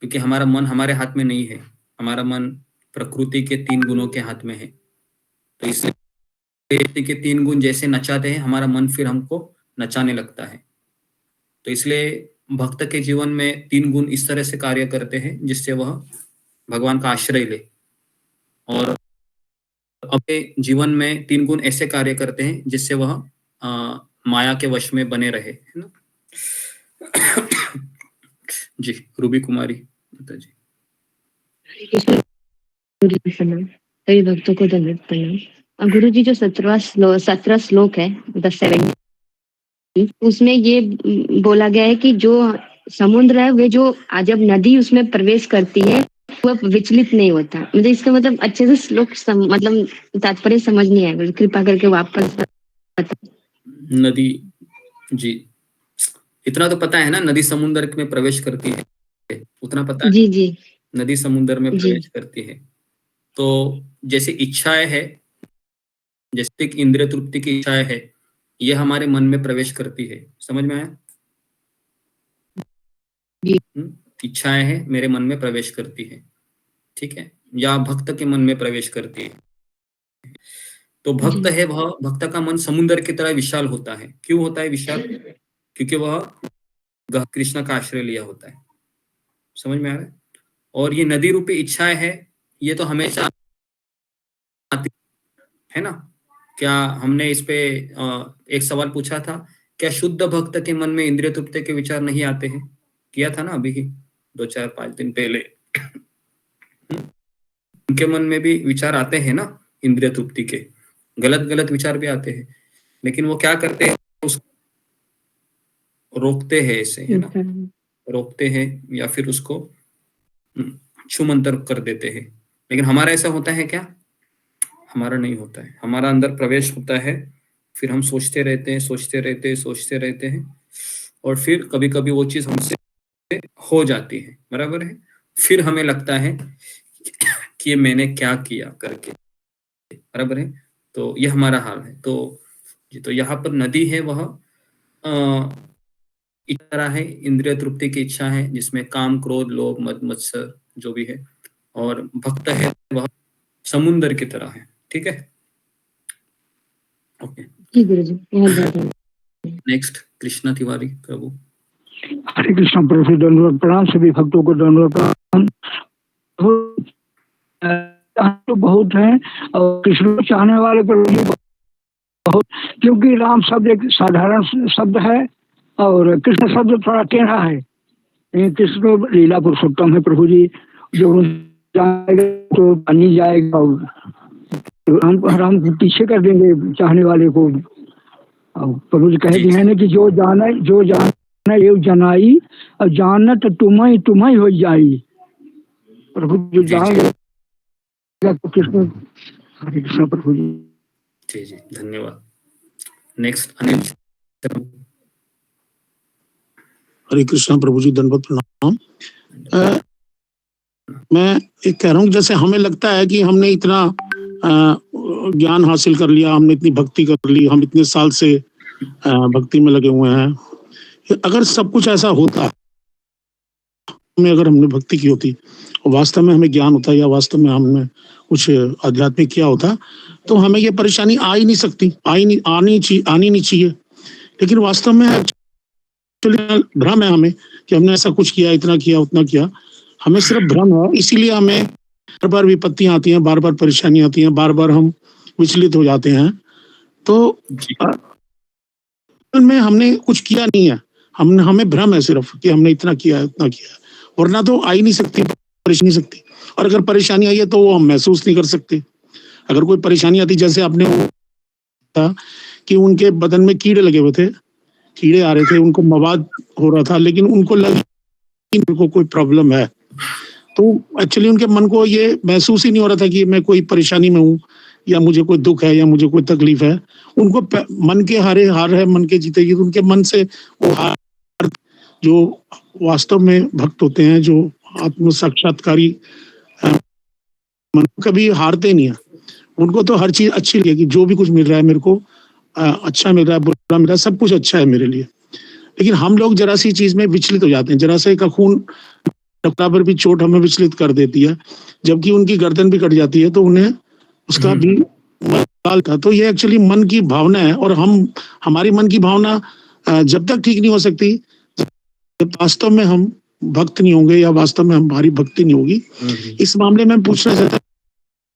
क्योंकि हमारा मन हमारे हाथ में नहीं है, हमारा मन प्रकृति के 3 गुणों के हाथ में है। तो इसलिए व्यक्ति के 3 गुण जैसे नचाते हैं, हमारा मन फिर हमको नचाने लगता है। तो इसलिए भक्त के जीवन में 3 गुण इस तरह से कार्य करते हैं जिससे वह भगवान का आश्रय ले, और अपने जीवन में 3 गुण ऐसे कार्य करते हैं जिससे वह माया के वश में बने रहे, है ना। जी, रूबी कुमारी माता जी। सभी भक्तों को दंडवत प्रणाम। गुरु जी जो 17 श्लोक है 17, उसमें ये बोला गया है कि जो समुद्र है वे जो जब नदी उसमें प्रवेश करती है वह विचलित नहीं होता। मतलब इसका मतलब अच्छे से श्लोक मतलब तात्पर्य समझ नहीं आया, कृपा करके वापस नदी, जी इतना तो पता है ना, नदी समुद्र में प्रवेश करती है, उतना पता है। जी जी, नदी समुद्र में प्रवेश करती है। तो जैसे इच्छाएं है, जैसे इंद्रिय तृप्ति की इच्छाएं है, ये हमारे मन में प्रवेश करती है। समझ में आया? इच्छाएं है मेरे मन में प्रवेश करती है, ठीक है, या भक्त के मन में प्रवेश करती है। तो भक्त है वह, भक्त का मन समुद्र की तरह विशाल होता है। क्यों होता है विशाल? क्योंकि वह कृष्ण का आश्रय लिया होता है। समझ में आ रहा है? और ये नदी रूपी इच्छाएं है, ये तो हमेशा आती है ना। क्या हमने इस पे एक सवाल पूछा था, क्या शुद्ध भक्त के मन में इंद्रिय तृप्ति के विचार नहीं आते हैं? किया था ना अभी ही 2-4-5 दिन पहले। उनके मन में भी विचार आते हैं ना इंद्रिय तृप्ति के, गलत विचार भी आते हैं, लेकिन वो क्या करते हैं, उसको रोकते हैं ऐसे, है ना, रोकते हैं या फिर उसको छूमंतर कर देते हैं। लेकिन हमारा ऐसा होता है क्या? हमारा नहीं होता है। हमारा अंदर प्रवेश होता है, फिर हम सोचते रहते हैं और फिर कभी कभी वो चीज हमसे हो जाती है, बराबर है। फिर हमें लगता है कि मैंने क्या किया करके, बराबर है। तो यह हमारा हाल है। तो यहाँ पर नदी है वह इस तरह है, इंद्रिय तृप्ति की इच्छा है जिसमें काम, क्रोध, लोभ, मद, मत्सर जो भी है, और भक्त है वह समुद्र की तरह है। ठीक है, ओके। नेक्स्ट कृष्णा तिवारी प्रभु। हरे कृष्ण प्रभु, दंडवत प्रणाम। सभी भक्तों को दंडवत प्रणाम। तो बहुत है और कृष्ण को चाहने वाले प्रभु बहुत, क्योंकि राम शब्द एक साधारण शब्द है और कृष्ण शब्द थोड़ा टेढ़ा है, ये कृष्ण लीला पुरुषोत्तम है प्रभु जी, जो जाएगा तो बनी जाएगा, हम पीछे कर देंगे चाहने वाले को। प्रभु जी कह दिए हैं ना कि जो जाना ये जनाई और जानना तो तुम्हें हो जाई। प्रभु जो जाएगा तो कृष्ण, हरे कृष्ण प्रभु जी। जी जी, धन्यवाद। नेक्स्ट अनिल। हरे कृष्ण प्रभु जी, दंडवत प्रणाम। मैं एक कह रहा हूँ, जैसे हमें लगता है कि हमने इतना ज्ञान हासिल कर लिया, हमने इतनी भक्ति कर ली, हम इतने साल से भक्ति में लगे हुए हैं। अगर सब कुछ ऐसा होता में, अगर हमने भक्ति की होती, वास्तव में हमें ज्ञान होता या वास्तव में हमने कुछ आध्यात्मिक किया होता, तो हमें ये परेशानी आ ही नहीं सकती, आनी नहीं चाहिए। लेकिन वास्तव में भ्रम है हमें कि हमने ऐसा कुछ किया, इतना किया, उतना किया। हमें सिर्फ भ्रम है, इसीलिए हमें बार बार विपत्तियां आती हैं, बार बार परेशानी आती हैं, बार बार हम विचलित हो जाते हैं। तो में हमने कुछ किया नहीं है, हमें भ्रम है सिर्फ कि हमने इतना किया, उतना किया, वरना तो आ ही नहीं सकती परेशानी सकती। और अगर परेशानी आई है तो वो हम महसूस नहीं कर सकते। अगर कोई परेशानी आती, जैसे आपने था कि उनके बदन में कीड़े लगे हुए थे, कीड़े आ रहे थे, उनको मवाद हो रहा था, लेकिन उनको लगा कि उनको कोई प्रॉब्लम है। तो एक्चुअली उनके मन को ये महसूस ही नहीं हो रहा था कि मैं कोई परेशानी में हूँ या मुझे कोई दुख है या मुझे कोई तकलीफ है। उनको मन के हार है, मन के जीते जी, उनके मन से वो हार, जो वास्तव में भक्त होते हैं, जो आत्म साक्षात्कारी मन, कभी हारते नहीं है। उनको तो हर चीज अच्छी लगेगी, जो भी कुछ मिल रहा है मेरे को अच्छा मिल रहा है, बुरा मिल रहा है, सब कुछ अच्छा है मेरे लिए। लेकिन हम लोग जरा सी चीज में विचलित हो जाते हैं, जरा से का खून पर भी चोट हमें विचलित कर देती है, जबकि उनकी गर्दन भी कट जाती है तो उन्हें उसका भी मलाल था। तो ये एक्चुअली मन की भावना है, और हमारी मन की भावना जब तक ठीक नहीं हो सकती, जब वास्तव में हम भक्त नहीं होंगे या वास्तव में हमारी भक्ति नहीं होगी। इस मामले में पूछना चाहता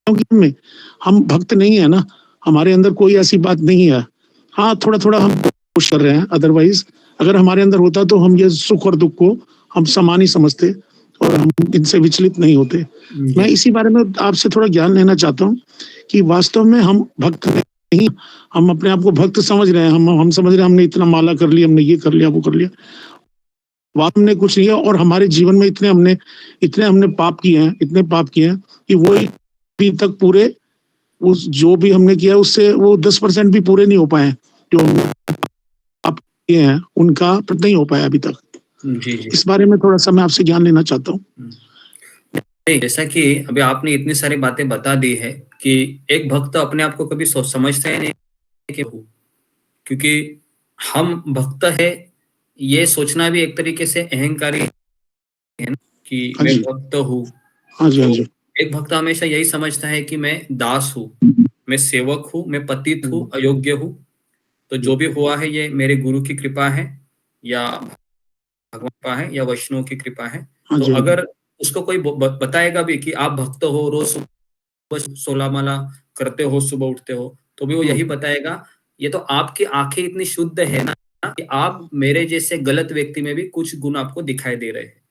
हूँ कि हम भक्त नहीं है ना, हमारे अंदर कोई ऐसी बात नहीं है। हाँ, थोड़ा थोड़ा हम कोशिश कर रहे हैं, अदरवाइज अगर हमारे अंदर होता तो हम ये सुख और दुख को हम समान ही समझते और हम इनसे विचलित नहीं होते। मैं इसी बारे में आपसे थोड़ा ज्ञान लेना चाहता हूँ कि वास्तव में हम भक्त नहीं, हम अपने आप को भक्त समझ रहे हैं, हम समझ रहे हैं हमने इतना माला कर लिया, हमने ये कर लिया, वो कर लिया, वास्तव में कुछ नहीं है। और हमारे जीवन में इतने हमने पाप किए हैं, इतने पाप किए हैं कि वो अभी तक पूरे, उस जो भी हमने किया उससे वो 10% भी पूरे नहीं हो पाए, जो पाप किए हैं उनका नहीं हो पाया अभी तक। जी। इस बारे में थोड़ा सा मैं आपसे ज्ञान लेना चाहता हूँ। जैसा कि अभी आपने इतनी सारी बातें बता दी है कि एक भक्त अपने आप को कभी समझता है नहीं कि, क्योंकि हम भक्त है ये सोचना भी एक तरीके से अहंकारी है ना, कि मैं भक्त हूँ। तो एक भक्त हमेशा यही समझता है कि मैं दास हूँ, मैं सेवक हूँ, मैं पतित हूँ, अयोग्य हूँ। तो जो भी हुआ है ये मेरे गुरु की कृपा है या भगवान कृपा है या वैष्णव की कृपा है। तो अगर उसको कोई बताएगा भी कि आप भक्त हो, रोज सुबह 16 माला करते हो, सुबह उठते हो, तो भी वो यही बताएगा ये तो आपकी आंखें इतनी शुद्ध है ना कि आप मेरे जैसे गलत व्यक्ति में भी कुछ गुण आपको दिखाई दे रहे हैं,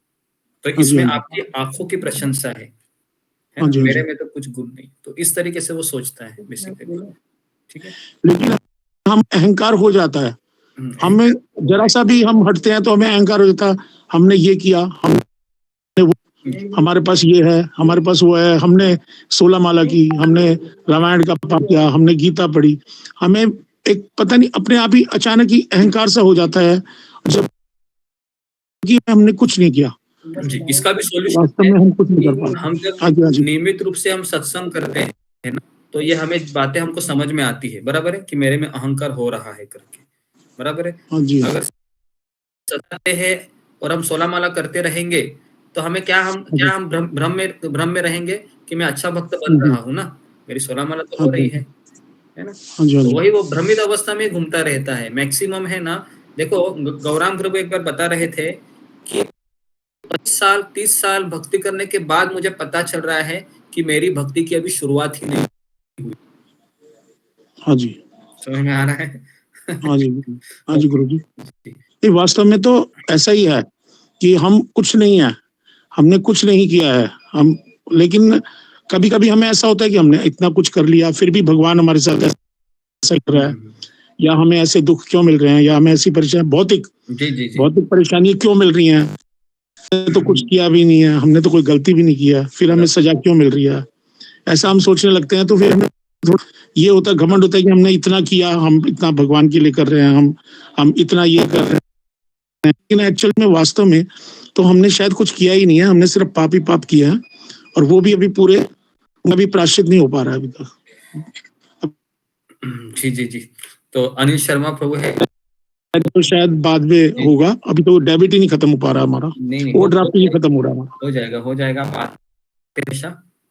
तो इसमें आपकी आंखों की प्रशंसा है ना? मेरे में तो कुछ गुण नहीं। तो इस तरीके से वो सोचता है बेसिकली, ठीक है। लेकिन हम अहंकार हो जाता है, हमें जरा सा भी हम हटते हैं तो हमें अहंकार हो जाता है, हमने ये किया, हमने वो, हमारे पास ये है, हमारे पास वो है, हमने 16 माला की, हमने रामायण का पाठ किया, हमने गीता पढ़ी। हमें एक पता नहीं अपने आप ही अचानक ही अहंकार सा हो जाता है, जब कि हमने कुछ नहीं किया। जी, इसका भी सॉल्यूशन वास्तव में हम कुछ नहीं कर पाते। हम जब नियमित रूप से हम सत्संग करते हैं ना, तो ये हमें बातें हमको समझ में आती है, बराबर है, कि मेरे में अहंकार हो रहा है करके, बराबर है। अगर सत्य है और हम 16 माला करते रहेंगे तो हमें हम भ्रम में रहेंगे कि मैं अच्छा भक्त बन रहा हूँ ना, मेरी 16 माला तो हो रही है ना। तो वही वो भ्रमित अवस्था में घूमता रहता है मैक्सिमम, है ना। देखो गौरांग प्रभु एक बार बता रहे थे कि 30 साल भक्ति करने के बाद मुझे पता चल रहा है कि मेरी भक्ति की अभी शुरुआत ही नहीं हुई। हाँ जी, समझ में आ रहा है? हाँ जी गुरु जी। वास्तव में तो ऐसा ही है कि हम कुछ नहीं है, हमने कुछ नहीं किया है हम, लेकिन कभी कभी हमें ऐसा होता है कि हमने इतना कुछ कर लिया फिर भी भगवान हमारे साथ ऐसा कर रहा है, या हमें ऐसे दुख क्यों मिल रहे हैं, या हमें ऐसी परेशानी भौतिक परेशानी क्यों मिल रही है, तो कुछ किया भी नहीं है, हमने तो कोई गलती भी नहीं किया, फिर हमें सजा क्यों मिल रही है, ऐसा हम सोचने लगते हैं। तो फिर हमें ये होता है, घमंड होता है कि हमने इतना किया, हम इतना भगवान के लिए कर रहे हैं, हम इतना ये कर रहे हैं, लेकिन एक्चुअल में वास्तव में तो हमने शायद कुछ किया ही नहीं है, हमने सिर्फ पाप ही पाप किया है, और वो भी अभी पूरे अभी प्रायश्चित नहीं हो पा रहा है अभी तक। जी। तो अनिल शर्मा प्रभु है, तो शायद बाद में होगा, अभी तो डेबिट ही नहीं खत्म हो पा रहा हमारा, ओवरड्राफ्ट ही खत्म हो रहा हमारा। हो जाएगा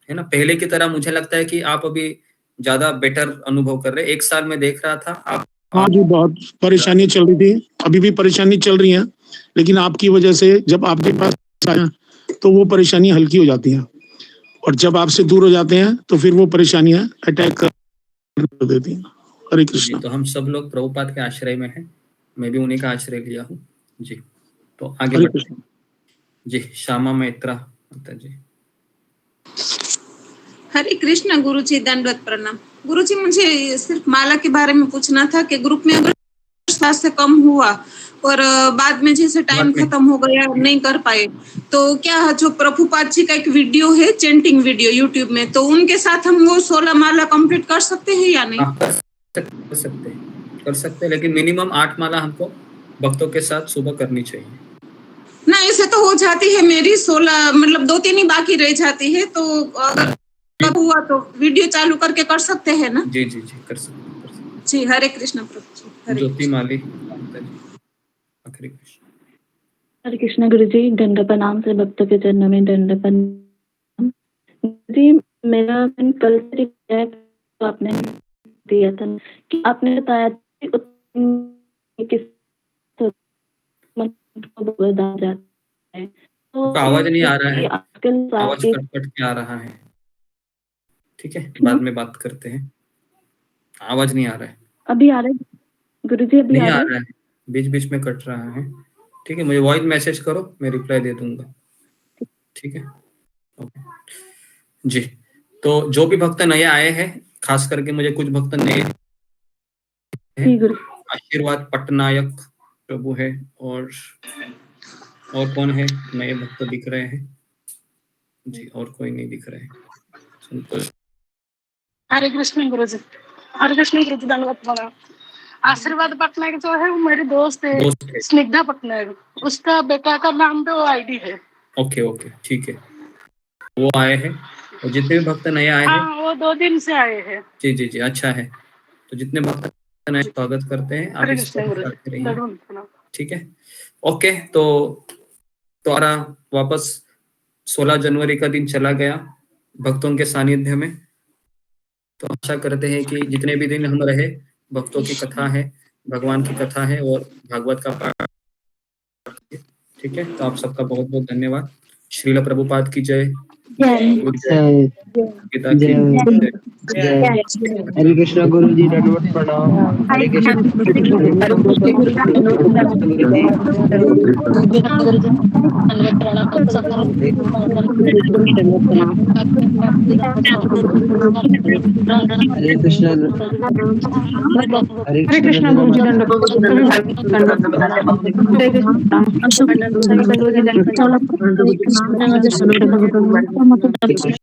है ना। पहले की तरह मुझे लगता है कि आप अभी ज्यादा बेटर अनुभव कर रहे हैं। एक साल में देख रहा था आप। हाँ जी, बहुत परेशानी चल रही थी, अभी भी परेशानी चल रही है, लेकिन आपकी वजह से जब आपके पास आया तो वो परेशानी हल्की हो जाती है, और जब आपसे दूर हो जाते हैं तो फिर वो परेशानियां अटैक कर देती हैं। हरे कृष्ण। तो हम सब लोग प्रभुपाद के आश्रय में हैं, मैं भी उन्हीं का आश्रय लिया हूँ जी। तो आगे बढ़ते हैं जी। श्यामा मैत्रा माता जी। हरे कृष्ण गुरुजी, दंडवत प्रणाम। गुरुजी, मुझे सिर्फ माला के बारे में पूछना था कि ग्रुप में अगर से कम हुआ और बाद में जैसे टाइम खत्म हो गया नहीं कर पाए, तो क्या जो प्रभुपाद जी का एक वीडियो है चेंटिंग वीडियो यूट्यूब में, तो उनके साथ हम वो 16 माला कंप्लीट कर सकते हैं या नहीं? कर सकते हैं, लेकिन मिनिमम 8 माला हमको भक्तों के साथ सुबह करनी चाहिए ना। ऐसे तो हो जाती है मेरी 16, मतलब 2-3 ही बाकी रह जाती है, तो अगर हुआ तो वीडियो चालू करके कर सकते हैं ना? जी कर सकते जी। हरे कृष्ण प्रभु जी। ज्योति माली। हरे कृष्ण गुरु जी, दंड प्रणाम से भक्तों के चरणों में दंड प्रणाम। जी, मेरा कल से तो आपने दिया था कि आपने बताया किस जाता है, तो आवाज नहीं आ रहा है, आजकल आवाज कट के आ रहा है। ठीक है, बाद में बात करते हैं। आवाज नहीं आ रहा है। अभी आ रहा है गुरुजी? अभी नहीं आ रहा है, बीच बीच में कट रहा है। ठीक है, मुझे वॉइस मैसेज करो, मैं रिप्लाई दे दूंगा। ठीक है, ओके जी। तो जो भी भक्त नए आए हैं, खास करके मुझे कुछ भक्त नए आशीर्वाद पटनायक प्रभु है, और कौन है नए भक्त दिख रहे हैं जी? और कोई नहीं दिख रहे हैं। संतोष। हरे कृष्ण गुरुजी। हरे कृष्ण गुरुजी, धन्यवाद प्रणाम। आशीर्वाद पटनायक जो है वो मेरी दोस्त है स्निग्धा पटनायक, उसका बेटा का नाम पे वो आईडी है। ओके ठीक है, वो आए हैं। और जितने भी भक्त नए आए हैं, वो 2 दिन से आए हैं। जी अच्छा है। तो जितने भक्त नए स्वागत करते हैं आप इसको। ठीक है, ओके। तो द्वारा वापस 16 जनवरी का दिन चला गया भक्तों के सानिध्य में। तो आशा करते हैं कि जितने भी दिन हम रहे, भक्तों की कथा है, भगवान की कथा है और भागवत का पाठ। ठीक है, तो आप सबका बहुत बहुत धन्यवाद। श्रील प्रभुपाद की जय। पिता की जय। हरे कृष्ण गुरु जी, दंडवत प्रणाम। हरे कृष्ण गुरु जी, दंडवत प्रणाम।